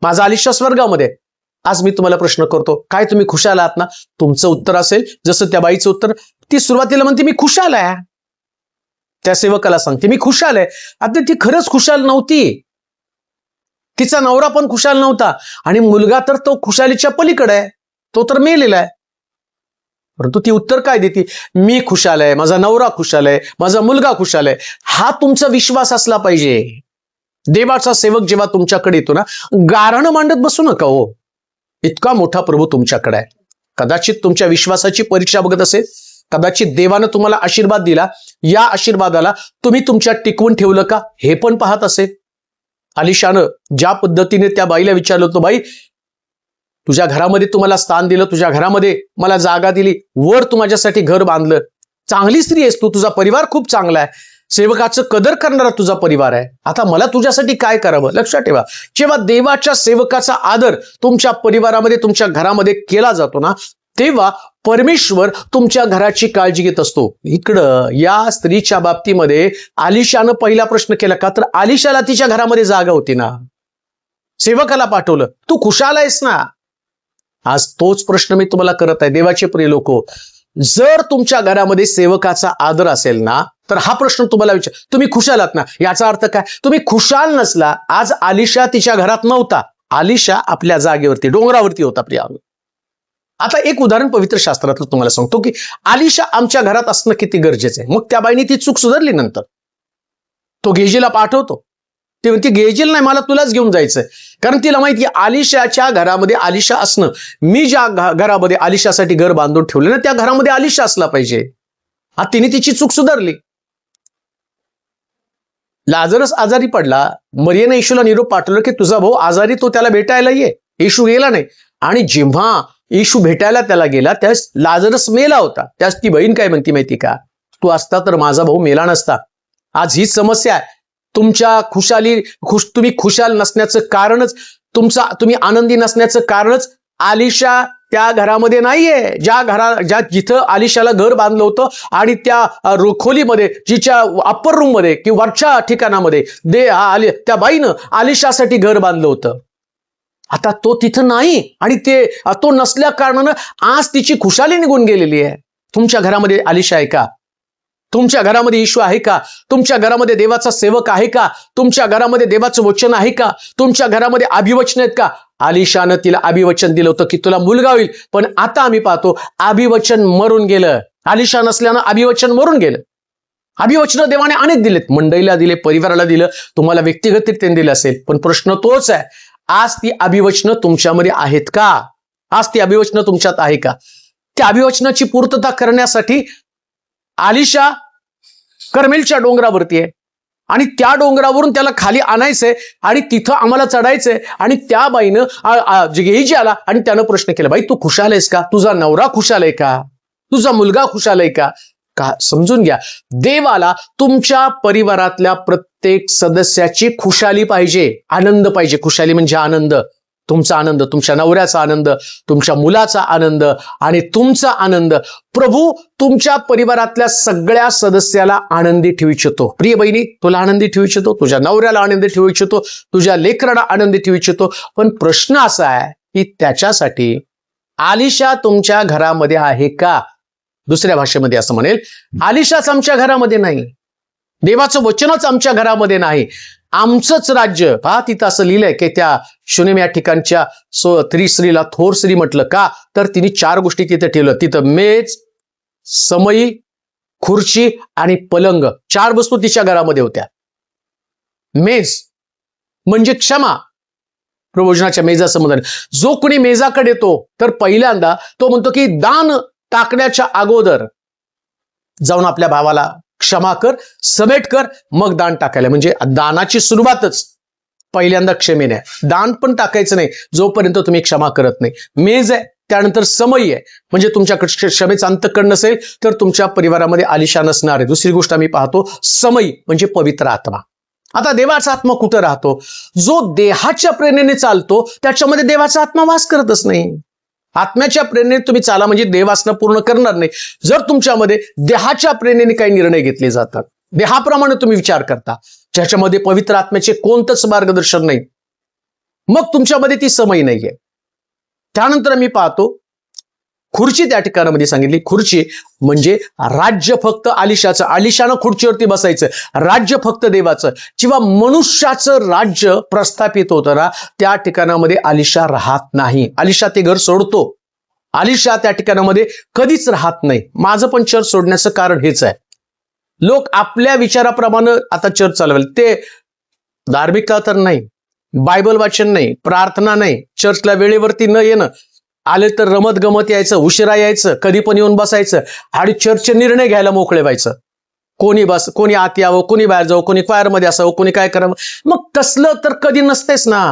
A: माझा आलिशा स्वर्गामध्ये. आज मी तुम्हाला प्रश्न करतो, काय तुम्ही खुशाल आहात ना? तुमचं उत्तर असेल जसं त्या बाईचं उत्तर, ती सुरुवातीला म्हणते मी खुशाल आहे, त्या सेवकाला सांगते मी खुशाल आहे. आता ती खरंच खुशाल नव्हती, तिचा नवरा पण खुशाल नव्हता आणि मुलगा तर तो खुशालीच्या पलीकडे आहे, तो तर मेलेला आहे. परंतु ती उत्तर काय देते, मी खुशाल आहे, माझा नवरा खुशाल आहे, माझा मुलगा खुशाल आहे. हा तुमचा विश्वास असला पाहिजे. देवाचा सेवक जेव्हा तुमच्याकडे येतो ना, गारणं मांडत बसू नका हो. इतका मोठा प्रभू तुमच्याकडे आहे. कदाचित तुमच्या विश्वासाची परीक्षा बघत असेल, कदाचित देवानं तुम्हाला आशीर्वाद दिला, या आशीर्वादाला तुम्ही तुमच्यात टिकवून ठेवलं का हे पण पाहत असेल. आलिशानं ज्या पद्धतीने त्या बाईला विचारलं होतं, बाई तुझ्या घरामध्ये तुम्हाला स्थान दिलं, तुझ्या घरामध्ये मला जागा दिली, वर तू माझ्यासाठी घर बांधलं, चांगली स्त्री आहेस तू, तुझा परिवार खूप चांगला आहे, सेवकाचं कदर करणारा तुझा परिवार आहे, आता मला तुझ्यासाठी काय करावं. लक्षात ठेवा, जेव्हा देवाच्या सेवकाचा आदर तुमच्या परिवारामध्ये, तुमच्या घरामध्ये केला जातो ना, तेव्हा परमेश्वर तुमच्या घराची काळजी घेत असतो. इकडं या स्त्रीच्या बाबतीमध्ये आलिशानं पहिला प्रश्न केला का, तर आलिशाला तिच्या घरामध्ये जागा होती ना. सेवकाला पाठवलं, तू खुशाल आहेस ना? आज तोच प्रश्न मी तुम्हाला करत आहे, देवाचे प्रिय लोक. जर तुमच्या घरामध्ये सेवकाचा आदर असेल ना, तर हा प्रश्न तुम्हाला विचार, तुम्ही खुशाल आहात ना? याचा अर्थ काय? तुम्ही खुशाल नसला. आज आलिशा तिच्या घरात नव्हता, आलिशा आपल्या जागेवरती डोंगरावरती होता. प्रिया, आता एक उदाहरण पवित्र शास्त्रातलं तुम्हाला सांगतो की आलिशा आमच्या घरात असणं किती गरजेचं आहे. मग त्या बाईने ती चूक सुधारली. नंतर तो गेजीला पाठवतो, ती म्हणते गेजील नाही, मला तुलाच घेऊन जायचंय. कारण तिला माहिती आहे आलिशाच्या घरामध्ये आलिशा असणं, मी ज्या घरामध्ये आलिशासाठी घर बांधून ठेवले ना, त्या घरामध्ये आलिशा असला पाहिजे. आज तिने तिची चूक सुधारली. लाजरस आजारी पडला, मरियेने येशूला निरोप पाठवला की तुझा भाऊ आजारी, तो त्याला भेटायला ये. येशू गेला नाही. आणि जेव्हा येशू भेटायला त्याला गेला, त्यास लाजरस मेला होता. त्यास ती बहीण काय म्हणती माहिती का? तू असता तर माझा भाऊ मेला नसता. आज हीच समस्या आहे. तुमच्या तुम्ही खुशाल नसण्याचं कारणच, तुम्ही आनंदी नसण्याचं कारणच आलिशा त्या घरामध्ये नाहीये. जिथं आलिशाला घर बांधलं होतं आणि त्या खोलीमध्ये, जिच्या अप्पर रूम मध्ये किंवा वरच्या ठिकाणामध्ये त्या बाईनं आलिशासाठी घर बांधलं होतं. आता तो तिथं नाही, आणि तो नसल्या कारणानं आज तिची खुशाली निघून गेलेली आहे. तुमच्या घरामध्ये आलिशा आहे का? तुमच्या घरामध्ये येशू आहे का? तुमच्या घरामध्ये देवाचा सेवक आहे का? तुमच्या घरामध्ये देवाचं वचन आहे का? तुमच्या घरामध्ये अभिवचन आहेत का? आलिशानं तिला अभिवचन दिलं होतं की तुला मुलगा होईल, पण आता आम्ही पाहतो अभिवचन मरून गेलं. आलिशा नसल्यानं अभिवचन मरून गेलं. अभिवचन देवाने अनेक दिलेत, मंडळीला दिले, परिवाराला दिलं, तुम्हाला व्यक्तिगतरित्या दिलं असेल. पण प्रश्न तोच आहे, आज ती अभिवचनं तुमच्यामध्ये आहेत का? आज ती अभिवचनं तुमच्यात आहे का? त्या अभिवचनाची पूर्तता करण्यासाठी आलिशा कर्मेलच्या डोंगरावरती आहे, आणि त्या डोंगरावरून त्याला खाली आणायचंय, आणि तिथं आम्हाला चढायचंय. आणि त्या बाईनं गेजी आला आणि त्यानं प्रश्न केला, बाई तू खुशाल आहेस का? तुझा नवरा खुशाल आहे का? तुझा मुलगा खुशाल आहे का? समजून घ्या, देवाला तुमच्या परिवारातल्या प्रत्येक सदस्याची खुशाली पाहिजे, आनंद पाहिजे. खुशाली म्हणजे आनंद, तुमचा आनंद, तुमच्या नवऱ्याचा आनंद, तुमच्या मुलाचा आनंद आणि तुमचा आनंद. प्रभू तुमच्या परिवारातल्या सगळ्या सदस्याला आनंदी ठेवू इच्छितो. प्रिय बहिणी, तुला आनंदी ठेवू इच्छितो, तुझ्या नवऱ्याला आनंदी ठेवू इच्छितो, तुझ्या लेकराला आनंदी ठेवू इच्छितो. पण प्रश्न असा आहे की त्याच्यासाठी आलिशा तुमच्या घरामध्ये आहे का? दुसऱ्या भाषेमध्ये असं म्हणेल, आलिशाच आमच्या घरामध्ये नाही, देवाचं वचनच आमच्या घरामध्ये नाही, आमचंच राज्य. पहा तिथं असं लिहिलंय की त्या शुनेम या ठिकाणच्या त्रिस्त्रीला थोर स्त्री म्हटलं का? तर तिने 4 गोष्टी तिथे ठेवलं. तिथं मेज, समई, खुर्ची आणि पलंग, 4 वस्तू तिच्या घरामध्ये होत्या. मेज म्हणजे क्षमा, प्रभोजनाच्या मेजाचं म्हणून. जो कोणी मेजाकडे येतो तर पहिल्यांदा तो म्हणतो की दान टाकण्याच्या अगोदर जाऊन आपल्या भावाला क्षमा कर, समेट कर, मग दान टाकायला. म्हणजे दानाची सुरुवातच पहिल्यांदा क्षमेने. दान पण टाकायचं नाही जोपर्यंत तुम्ही क्षमा करत नाही. मेज आहे, त्यानंतर समई आहे, म्हणजे तुमच्याकडे क्षमेचं अंतःकरण नसेल तर तुमच्या परिवारामध्ये आलिशा नसणार आहे. दुसरी गोष्ट आम्ही पाहतो, समई म्हणजे पवित्र आत्मा. आता देवाचा आत्मा कुठं राहतो? जो देहाच्या प्रेरणेने चालतो त्याच्यामध्ये देवाचा आत्मा वास करतच नाही. आत्म्याच्या प्रेरणेने तुम्ही चाला म्हणजे देवासना पूर्ण करणार नाही. जर तुमच्यामध्ये देहाच्या प्रेरणेने काही निर्णय घेतले जातात, देहाप्रमाणे तुम्ही विचार करता, ज्याच्यामध्ये पवित्र आत्म्याचे कोणतंच मार्गदर्शन नाही, मग तुमच्यामध्ये ती समई नाहीये. त्यानंतर मी पाहतो खुर्ची त्या ठिकाणामध्ये सांगितली. खुर्ची म्हणजे राज्य फक्त आलिशाचं, आलिशानं खुर्चीवरती बसायचं, राज्य फक्त देवाचं. जेव्हा मनुष्याचं राज्य प्रस्थापित होतं ना, त्या ठिकाणामध्ये आलिशा राहत नाही. आलिशा ते घर सोडतो. आलिशा त्या ठिकाणामध्ये कधीच राहत नाही. माझं पण चर्च सोडण्याचं कारण हेच आहे. लोक आपल्या विचाराप्रमाणे आता चर्च चालवेल. ते धार्मिकता तर नाही, बायबल वाचन नाही, प्रार्थना नाही, चर्चला वेळेवरती न येणं, आले तर रमत गमत यायचं, उशिरा यायचं, कधी पण येऊन बसायचं आणि चर्चचे निर्णय घ्यायला मोकळे व्हायचं. कोणी आत यावं, कोणी बाहेर जावं, कोणी क्वायरमध्ये असावं, कोणी काय करावं. मग तसलं तर कधी नसतेच ना.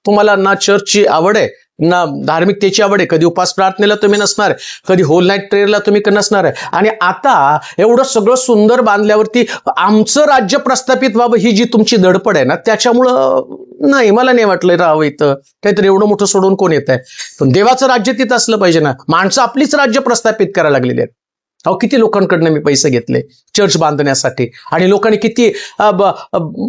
A: तुम्हाला ना चर्चची आवड आहे, ना धार्मिकतेची आवड आहे. कधी उपास प्रार्थनेला तुम्ही नसणार, कधी होल नाईट प्रेयरला तुम्ही नसणार आहे. आणि आता एवढं सगळं सुंदर बांधल्यावरती आमचं राज्य प्रस्थापित व्हावं ही जी तुमची धडपड आहे ना, त्याच्यामुळं नाही, मला नाही वाटलं राहावं इथं. काहीतरी एवढं मोठं सोडून कोण येत आहे? पण देवाचं राज्य तिथं असलं पाहिजे ना. माणसं आपलीच राज्य प्रस्थापित करायला लागलेली आहेत. अहो किती लोकांकडनं मी पैसे घेतले चर्च बांधण्यासाठी, आणि लोकांनी किती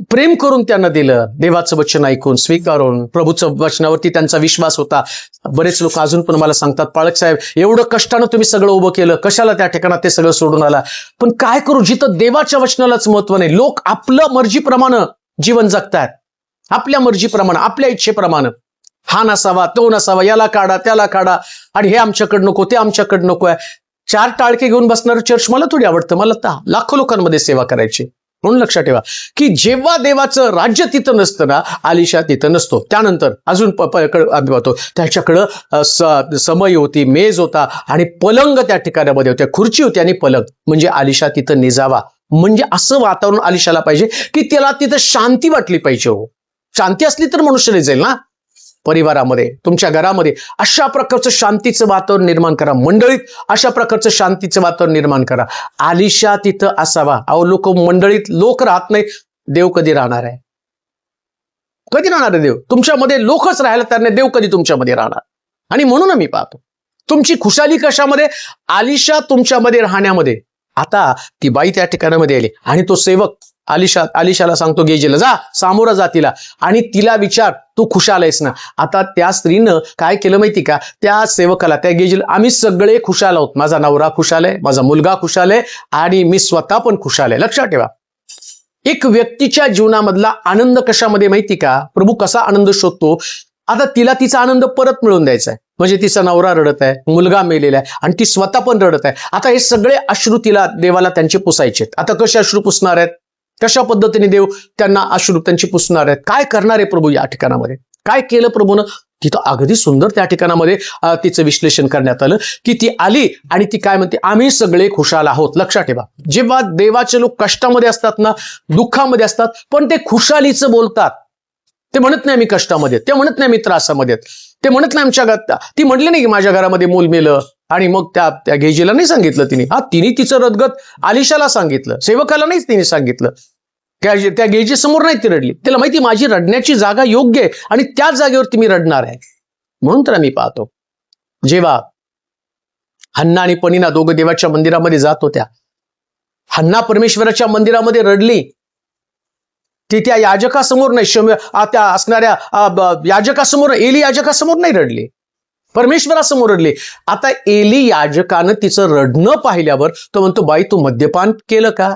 A: प्रेम करून त्यांना दिलं. देवाचं वचन ऐकून स्वीकारून प्रभूचं वचनावरती त्यांचा विश्वास होता. बरेच लोक अजून पण मला सांगतात, पाळक साहेब एवढं कष्टानं तुम्ही सगळं उभं केलं, कशाला त्या ठिकाणात ते सगळं सोडून आला. पण काय करू, जिथं देवाच्या वचनालाच महत्व नाही, लोक आपलं मर्जीप्रमाणे जीवन जगतात, आपल्या मर्जीप्रमाणे, आपल्या इच्छेप्रमाणे. हा नसावा, तो नसावा, याला काढा, त्याला काढा, आणि हे आमच्याकडे नको, ते आमच्याकडे नको आहे. 4 टाळके घेऊन बसणारं चर्च मला थोडी आवडतं. मला तर लाखो लोकांमध्ये सेवा करायची. म्हणून लक्षात ठेवा की जेव्हा देवाचं राज्य तिथं नसतं ना, आलिशा तिथं नसतो. त्यानंतर अजून आम्ही पाहतो त्याच्याकडं समय होती, मेज होता आणि पलंग त्या ठिकाणामध्ये होत्या, खुर्ची होती आणि पलंग. म्हणजे आलिशा तिथं निजावा, म्हणजे असं वातावरण आलिशाला पाहिजे की त्याला तिथं शांती वाटली पाहिजे. हो, शांती असली तर मनुष्य जाईल ना. परिवारामध्ये, तुमच्या घरामध्ये अशा प्रकारचं शांतीचं वातावरण निर्माण करा. मंडळीत अशा प्रकारचं शांतीचं वातावरण निर्माण करा. आलिशा तिथं असावा. अहो लोक मंडळीत लोक राहत नाही, देव कधी राहणार आहे? कधी राहणार आहे देव? तुमच्यामध्ये लोकच राहायला तर नाही, देव कधी तुमच्यामध्ये राहणार? आणि म्हणून मी पाहतो तुमची खुशाली कशामध्ये? आलिशा राहण्यामध्ये. आता ती बाई त्या ठिकाणामध्ये आली आणि तो सेवक आलिशाला सांगतो, गेजीला जा, सामोरा जा तिला आणि तिला विचार, तू खुशाल आहेस ना? आता त्या स्त्रीनं काय केलं माहिती का? त्या सेवकाला, त्या गेजीला, आम्ही सगळे खुशाल आहोत, माझा नवरा खुशाल आहे, माझा मुलगा खुशाल आहे आणि मी स्वतः पण खुशाल आहे. लक्षात ठेवा, एक व्यक्तीच्या जीवनामधला आनंद कशामध्ये माहिती का? प्रभू कसा आनंद शोधतो? आता तिला तिचा आनंद परत मिळवून द्यायचा आहे. म्हणजे तिचा नवरा रडत आहे, मुलगा मेलेला आहे आणि ती स्वतः पण रडत आहे. आता हे सगळे अश्रू तिला, देवाला त्यांचे पुसायचे. आता कसे अश्रू पुसणार आहेत? कशा पद्धतीने देव त्यांना अश्रू त्यांची पुसणार आहेत? काय करणार आहे प्रभू या ठिकाणामध्ये? काय केलं प्रभूनं? तिथं अगदी सुंदर त्या ठिकाणामध्ये तिचं विश्लेषण करण्यात आलं की ती आली आणि ती काय म्हणते, आम्ही सगळे खुशाल आहोत. लक्षात ठेवा, जेव्हा देवाचे लोक कष्टामध्ये असतात ना, दुःखामध्ये असतात, पण ते खुशालीचं बोलतात. ते म्हणत नाही मी कष्टामध्ये, ते म्हणत नाही मी त्रासामध्ये, ते म्हणत नाही आमच्या घरात, ती म्हटली नाही की माझ्या घरामध्ये मूल मेलं आणि मग त्या गेजीला नाही सांगितलं तिने. तिने तिचं रदगत आलिशाला सांगितलं, सेवकाला नाहीच तिने सांगितलं. त्या गेजी समोर नाही ती रडली. तिला माहिती माझी रडण्याची जागा योग्य आहे आणि त्याच जागेवरती मी रडणार आहे. म्हणून तर आम्ही पाहतो जेव्हा हन्ना आणि पनिना दोघं देवाच्या मंदिरामध्ये जात होत्या, हन्ना परमेश्वराच्या मंदिरामध्ये रडली, ती त्या याजकासमोर नाही, त्या असणाऱ्या याजकासमोर, एली याजकासमोर नाही रडली, परमेश्वरासमोर रडली. आता एली याजकानं तिचं रडणं पाहिल्यावर तो म्हणतो, बाई तू मद्यपान केलं का?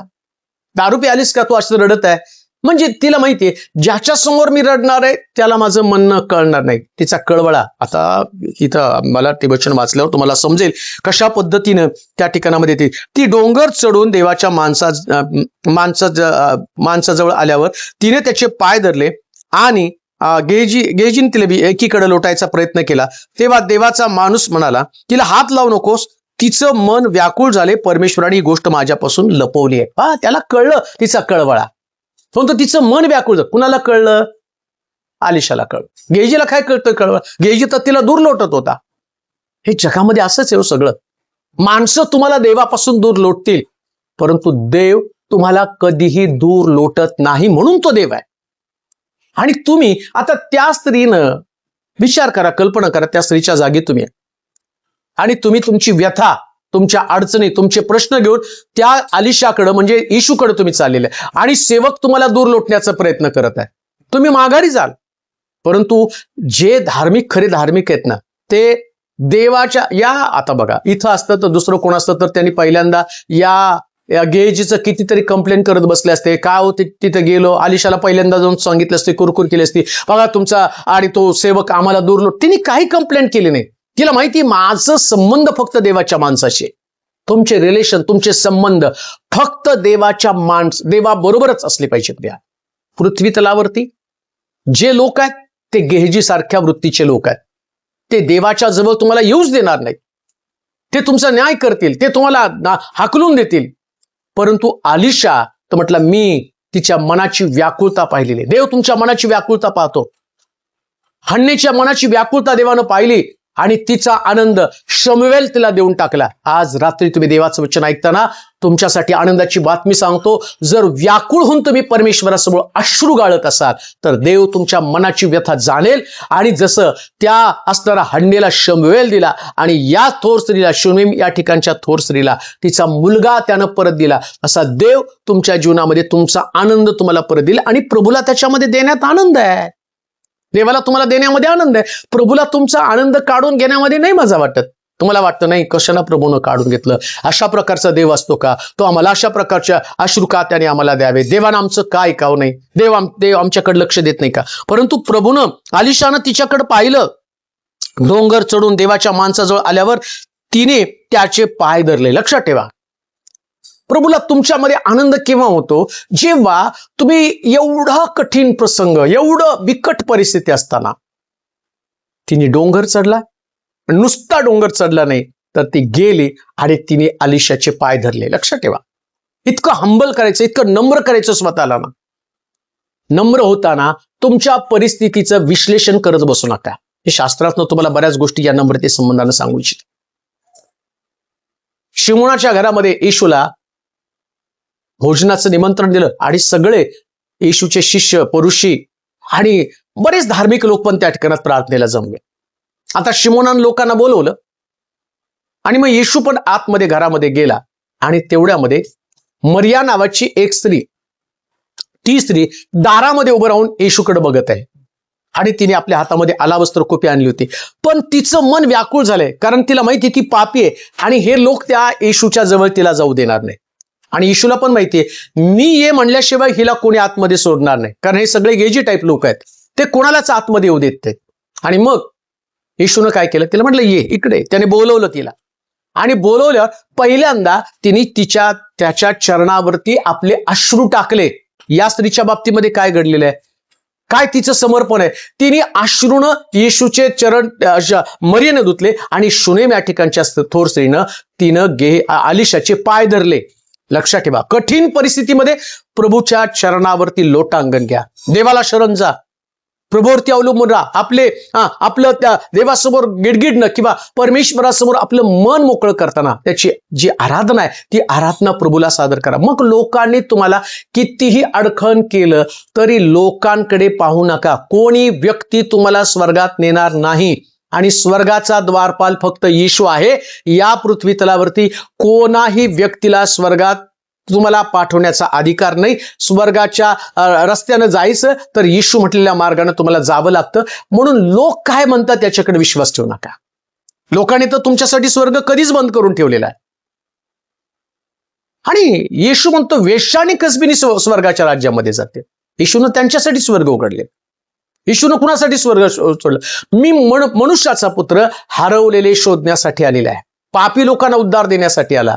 A: दारू प्यालीस का? तू असं रडत आहे. म्हणजे तिला माहितीये ज्याच्या समोर मी रडणार आहे त्याला माझं म्हणणं कळणार नाही. तिचा कळवळा. आता इथं मला ते वचन वाचल्यावर तुम्हाला समजेल कशा पद्धतीनं त्या ठिकाणामध्ये ती डोंगर चढून देवाच्या माणसाजवळ आल्यावर तिने त्याचे पाय धरले आणि गेजीने तिला एकीकडे लोटायचा प्रयत्न केला. तेव्हा देवाचा माणूस म्हणाला, तिला हात लावू नकोस, तिचं मन व्याकुळ झाले, परमेश्वराने ही गोष्ट माझ्यापासून लपवली आहे. त्याला कळलं तिचा कळवळा, पण तिचं मन व्याकुळ. कुणाला कळलं? आलिशाला कळलं. गेजीला काय कळतं? कळवळा. गेजी तर तिला दूर लोटत होता. हे जगामध्ये असंच आहे सगळं. माणसं तुम्हाला देवापासून दूर लोटतील, परंतु देव तुम्हाला कधीही दूर लोटत नाही, म्हणून तो देव आहे. आणि तुम्ही आता त्या स्त्रीनं विचार करा, कल्पना करा, त्या स्त्रीच्या जागी तुम्ही आणि तुम्ही तुमची व्यथा, तुमच्या अडचणी, तुमचे प्रश्न घेऊन त्या आलिशाकडे म्हणजे येशूकडे तुम्ही चाललेले आणि सेवक तुम्हाला दूर लोटण्याचा प्रयत्न करत आहे. तुम्ही माघारी जाल, परंतु जे धार्मिक, खरे धार्मिक आहेत ना, ते देवाच्या या, आता बघा इथं असतं तर दुसरं कोण असतं तर त्यांनी पहिल्यांदा या गेजीचं कितीतरी कंप्लेंट करत बसले असते. काय होते, तिथे गेलो, आलिशाला पहिल्यांदा जाऊन सांगितलं असते, कुरकुर केली असती, बघा तुमचा आणि तो सेवक आम्हाला दूर लोट. तिने काही कंप्लेंट केली नाही. तिला माहिती माझं संबंध फक्त देवाच्या माणसाशी, तुमचे रिलेशन, तुमचे संबंध फक्त देवाबरोबरच असले पाहिजेत. पृथ्वी तलावरती जे लोक आहेत ते गेहजी सारख्या वृत्तीचे लोक आहेत. ते देवाच्या जवळ तुम्हाला येऊच देणार नाहीत. ते तुमचा न्याय करतील, ते तुम्हाला हाकलून देतील. परंतु आलिशा तर म्हटलं, मी तिच्या मनाची व्याकुळता पाहिलेली. देव तुमच्या मनाची व्याकुळता पाहतो. हन्नेच्या मनाची व्याकुळता देवानं पाहिली आणि तिचा आनंद शमूएल तिला देऊन टाकला. आज रात्री तुम्ही देवाचं वचन ऐकताना तुमच्यासाठी आनंदाची बातमी सांगतो. जर व्याकुळ होऊन तुम्ही परमेश्वरासमोर अश्रू गाळत असाल तर देव तुमच्या मनाची व्यथा जाणेल आणि जसं त्या असणारा हंडेला शमूएल दिला आणि या थोर स्त्रीला शूनेम या ठिकाणच्या थोर स्त्रीला तिचा मुलगा त्यानं परत दिला, असा देव तुमच्या जीवनामध्ये तुमचा आनंद तुम्हाला परत दिला. आणि प्रभूला त्याच्यामध्ये देण्यात आनंद आहे. देवाला तुम्हाला देण्यामध्ये आनंद आहे. प्रभूला तुमचा आनंद काढून घेण्यामध्ये नाही मजा वाटत. तुम्हाला वाटतं नाही कशाला प्रभूनं काढून घेतलं, अशा प्रकारचा देव असतो का, तो आम्हाला अशा प्रकारच्या अश्रू का त्याने आम्हाला द्यावे, देवानं आमचं काय ऐकावं नाही, देव आमच्याकडे लक्ष देत नाही का. परंतु प्रभूनं आलिशानं तिच्याकडे पाहिलं. डोंगर चढून देवाच्या माणसाजवळ आल्यावर तिने त्याचे पाय धरले. लक्षात ठेवा, प्रभूला तुमच्यामध्ये आनंद केव्हा होतो, जेव्हा तुम्ही एवढा कठीण प्रसंग, एवढं बिकट परिस्थिती असताना तिने डोंगर चढला. नुसता डोंगर चढला नाही तर ती गेली आणि तिने अलिशाचे पाय धरले. लक्षात ठेवा, इतकं हंबल करायचं, इतकं नम्र करायचं स्वतःला ना. नम्र होताना तुमच्या परिस्थितीचं विश्लेषण करत बसू नका. हे शास्त्रातनं तुम्हाला बऱ्याच गोष्टी या नम्रते संबंधानं सांगू इच्छित. शिमोनाच्या घरामध्ये येशूला भोजनाचं निमंत्रण दिलं आणि सगळे येशूचे शिष्य, पुरुषी आणि बरेच धार्मिक लोक पण त्या ठिकाणात प्रार्थनेला जमले. आता शिमोनानं लोकांना बोलवलं आणि मग येशू पण आतमध्ये घरामध्ये गेला आणि तेवढ्यामध्ये मरिया नावाची एक स्त्री, ती स्त्री दारामध्ये उभं राहून येशूकडे बघत आहे आणि तिने आपल्या हातामध्ये आलावस्त्र कोपी आणली होती. पण तिचं मन व्याकुळ झालंय, कारण तिला माहिती ती पापी आहे आणि हे लोक त्या येशूच्या जवळ तिला जाऊ देणार नाही. आणि येशूला पण माहितीये मी ये म्हणल्याशिवाय हिला कोणी आतमध्ये सोडणार नाही, कारण हे सगळे गेजी टाईप लोक आहेत, ते कोणालाच आतमध्ये येऊ देत नाहीत. आणि मग येशूनं काय केलं, तिला म्हटलं ये इकडे. त्याने बोलवलं तिला आणि बोलवल्यावर पहिल्यांदा तिने त्याच्या चरणावरती आपले अश्रू टाकले. या स्त्रीच्या बाबतीमध्ये काय घडलेलं आहे, काय तिचं समर्पण आहे. तिने अश्रूनं येशूचे चरण मरियेने धुतले आणि शूनेम या ठिकाणच्या थोर स्त्रीनं तिनं अलिशाचे पाय धरले. लक्षात ठेवा, कठीण परिस्थितीमध्ये प्रभूच्या चरणावरती लोटांगण घ्या. देवाला शरण जा, प्रभूवरती अवलंबून राहा. आपलं त्या देवासमोर गिडगिडणं किंवा परमेश्वरासमोर आपलं मन मोकळं करताना त्याची जी आराधना आहे ती आराधना प्रभूला सादर करा. मग लोकांनी तुम्हाला कितीही अडखण केलं तरी लोकांकडे पाहू नका. कोणी व्यक्ती तुम्हाला स्वर्गात नेणार नाही आणि स्वर्गाचा द्वारपाल फक्त येशू आहे. या पृथ्वी तलावरती कोणाही व्यक्तीला स्वर्गात तुम्हाला पाठवण्याचा अधिकार नाही. स्वर्गाच्या रस्त्यानं जायचं तर येशू म्हटलेल्या मार्गाने तुम्हाला जावं लागतं. म्हणून लोक काय म्हणतात त्याच्याकडे विश्वास ठेवू नका. लोकांनी तर तुमच्यासाठी स्वर्ग कधीच बंद करून ठेवलेला आहे. आणि येशू म्हणतो वेश्या आणि कसबीनी स्वर्गाच्या राज्यामध्ये जाते. येशूनं त्यांच्यासाठी स्वर्ग उघडले. येशूनं कुणासाठी स्वर्ग सोडलं, मी मनुष्याचा पुत्र हरवलेले शोधण्यासाठी आलेला आहे, पापी लोकांना उद्धार देण्यासाठी आला.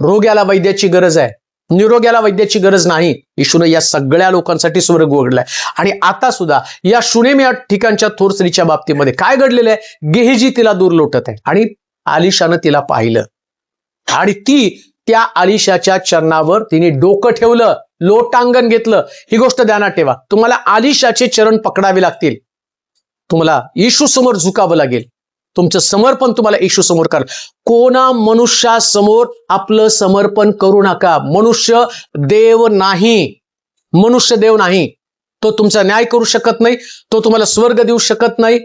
A: रोग्याला वैद्याची गरज आहे, निरोग्याला वैद्याची गरज नाही. येशूनं या सगळ्या लोकांसाठी स्वर्ग उघडलाय. आणि आता सुद्धा या शूनेम या ठिकाणच्या थोर स्त्रीच्या बाबतीमध्ये काय घडलेलं आहे, गेहजी तिला दूर लोटत आहे आणि आलिशानं तिला पाहिलं आणि ती त्या आलिशाच्या चरणावर तिने डोकं ठेवलं, लोटांगण घेतलं. ही गोष्ट ध्यानात ठेवा, तुम्हाला आलिशाचे चरण पकडावे लागतील, तुम्हाला येशू समोर झुकावं लागेल, तुमचं समर्पण तुम्हाला येशू समोर करा. कोणा मनुष्यासमोर आपलं समर्पण करू नका. मनुष्य देव नाही, मनुष्य देव नाही. तो तुमचा न्याय करू शकत नाही, तो तुम्हाला स्वर्ग देऊ शकत नाही,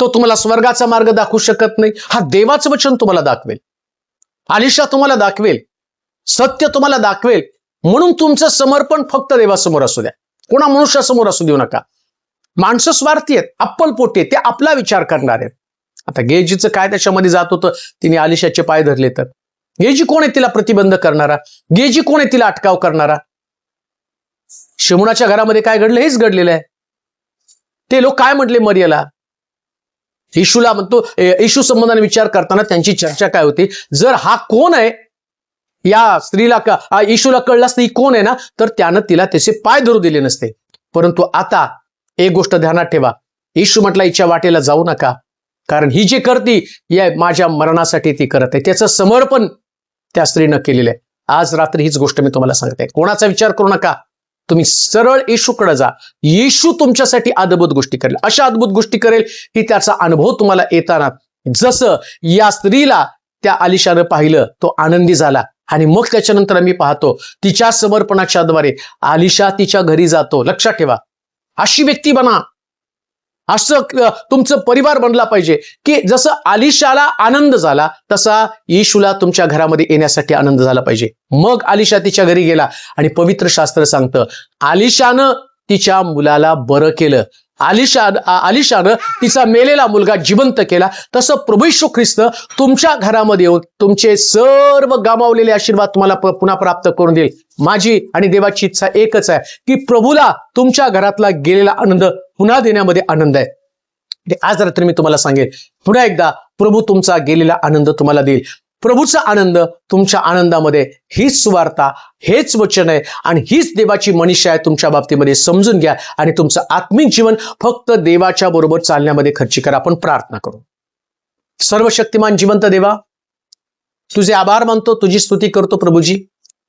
A: तो तुम्हाला स्वर्गाचा मार्ग दाखवू शकत नाही. हा देवाचं वचन तुम्हाला दाखवेल, आलिशा तुम्हाला दाखवेल, सत्य तुम्हाला दाखवेल. म्हणून तुमचं समर्पण फक्त देवासमोर असू द्या, कोणा मनुष्यासमोर असू देऊ नका. माणसं स्वार्थी आहेत, अप्पलपोटी आहेत, ते आपला विचार करणार आहेत. आता गेजीचं काय त्याच्यामध्ये जात होतं, तिने आलिशाचे पाय धरले तर गेजी कोण आहे तिला प्रतिबंध करणारा, गेजी कोण आहे तिला अटकाव करणारा. शिमोनाच्या घरामध्ये काय घडलं, हेच घडलेलं आहे. ते लोक काय म्हटले मरियेला, येशूला म्हणतो, येशू संबंधाने विचार करताना त्यांची चर्चा काय होती, जर हा कोण आहे, या स्त्रीला येशूला कळलं असतं ही कोण आहे ना, तर त्यानं तिला त्याचे पाय धरू दिले नसते. परंतु आता एक गोष्ट ध्यानात ठेवा, येशू म्हटला हिच्या वाटेला जाऊ नका, कारण ही जी करती या माझ्या मरणासाठी ती करत आहे. त्याचं समर्पण त्या स्त्रीनं केलेलं आहे. आज रात्री हीच गोष्ट मी तुम्हाला सांगते, कोणाचा विचार करू नका, तुम्ही सरळ येशूकडे जा. येशू तुमच्यासाठी अद्भुत गोष्टी करेल. अशा अद्भुत गोष्टी करेल की त्याचा अनुभव तुम्हाला येताना, जसं या स्त्रीला त्या अलिशानं पाहिलं, तो आनंदी झाला. आणि मग त्याच्यानंतर आम्ही पाहतो तिच्या समर्पणाच्या द्वारे अलिशा तिच्या घरी जातो. लक्षात ठेवा, अशी व्यक्ती बना. असं तुमचं परिवार बनला पाहिजे की जसं अलिशाला आनंद झाला तसा येशूला तुमच्या घरामध्ये येण्यासाठी आनंद झाला पाहिजे. मग अलिशा तिच्या घरी गेला आणि पवित्र शास्त्र सांगतं अलिशानं तिच्या मुलाला बरं केलं. अलिशानं तिचा मेलेला मुलगा जिवंत केला. तसं प्रभू येशू ख्रिस्त तुमच्या घरामध्ये येऊन तुमचे सर्व गमावलेले आशीर्वाद तुम्हाला पुन्हा प्राप्त करून देईल. माझी आणि देवाची इच्छा एकच आहे की प्रभूला तुमच्या घरातला गेलेला आनंद पुन्हा देण्यामध्ये आनंद आहे. आज रात्री मी तुम्हाला सांगेन पुन्हा एकदा, प्रभू तुमचा गेलेला आनंद तुम्हाला देईल. प्रभूचा आनंद तुमच्या आनंदामध्ये हीच सुवार्ता, हेच वचन आहे आणि हीच देवाची मनीषा आहे तुमच्या बाबतीमध्ये. समजून घ्या आणि तुमचं आत्मिक जीवन फक्त देवाच्या बरोबर चालण्यामध्ये खर्ची करा. आपण प्रार्थना करू. सर्वशक्तिमान जिवंत देवा, तुझे आभार मानतो, तुझी स्तुती करतो. प्रभूजी,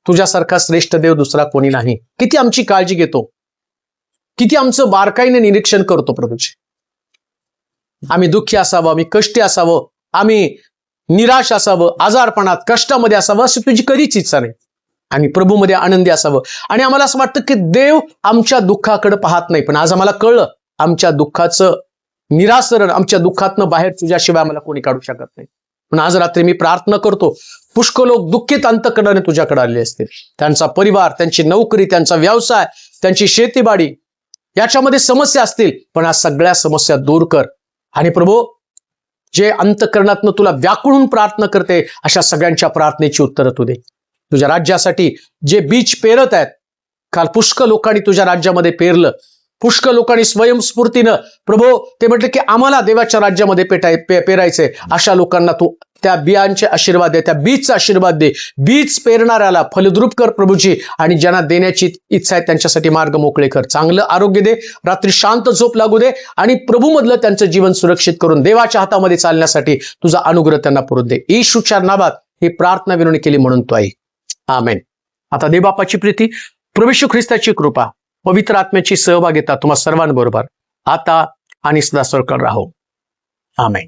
A: तुझ्यासारखा श्रेष्ठ देव दुसरा कोणी नाही. किती आमची काळजी घेतो, किती आमचं बारकाईने निरीक्षण करतो. प्रभूजी, आम्ही दुःखी असावं, आम्ही कष्टी असावं, आम्ही निराश असावं, आजारपणात कष्टामध्ये असावं अशी तुझी कधीच इच्छा नाही. आणि प्रभूमध्ये आनंदी असावं. आणि आम्हाला असं वाटतं की देव आमच्या दुःखाकडे पाहत नाही. पण आज आम्हाला कळलं आमच्या दुःखाचं निरासरण, आमच्या दुःखातनं बाहेर तुझ्याशिवाय आम्हाला कोणी काढू शकत नाही. पण आज रात्री मी प्रार्थना करतो, पुष्कळ लोक दुःखित अंतःकरणाने तुझ्याकडे आलेले असतील. त्यांचा परिवार, त्यांची नोकरी, त्यांचा व्यवसाय, त्यांची शेतीबाडी याच्यामध्ये समस्या असतील. पण आज सगळ्या समस्या दूर कर. आणि प्रभू, जे अंतःकरणातनं तुला व्याकुळून प्रार्थना करते अशा सगळ्यांच्या प्रार्थनेची उत्तरं तू दे. तुझ्या राज्यासाठी जे बीज पेरत आहेत, काल पुष्कळ लोकांनी तुझ्या राज्यामध्ये पेरलं. पुष्कळ लोकांनी स्वयंस्फूर्तीनं प्रभू ते म्हटलं की आम्हाला देवाच्या राज्यामध्ये पेरायचंय. अशा लोकांना तू त्या बियांचे आशीर्वाद दे, त्या बीजचा आशीर्वाद दे. बीज पेरणाऱ्याला फलद्रूप कर प्रभूजी. आणि ज्यांना देण्याची इच्छा आहे त्यांच्यासाठी मार्ग मोकळे कर. चांगलं आरोग्य दे, रात्री शांत झोप लागू दे आणि प्रभूमधलं त्यांचं जीवन सुरक्षित करून देवाच्या हातामध्ये चालण्यासाठी तुझा अनुग्रह त्यांना पुरून दे. येशूच्या नावात ही प्रार्थना विनवणी केली म्हणून तो आहे. आमेन. आता देवबापाची प्रीती, प्रभू येशू ख्रिस्ताची कृपा, पवित्र आत्म्याची सहभागिता तुम्हा सर्वांबरोबर आता आणि सदा सर्वकाळ राहो. आमेन.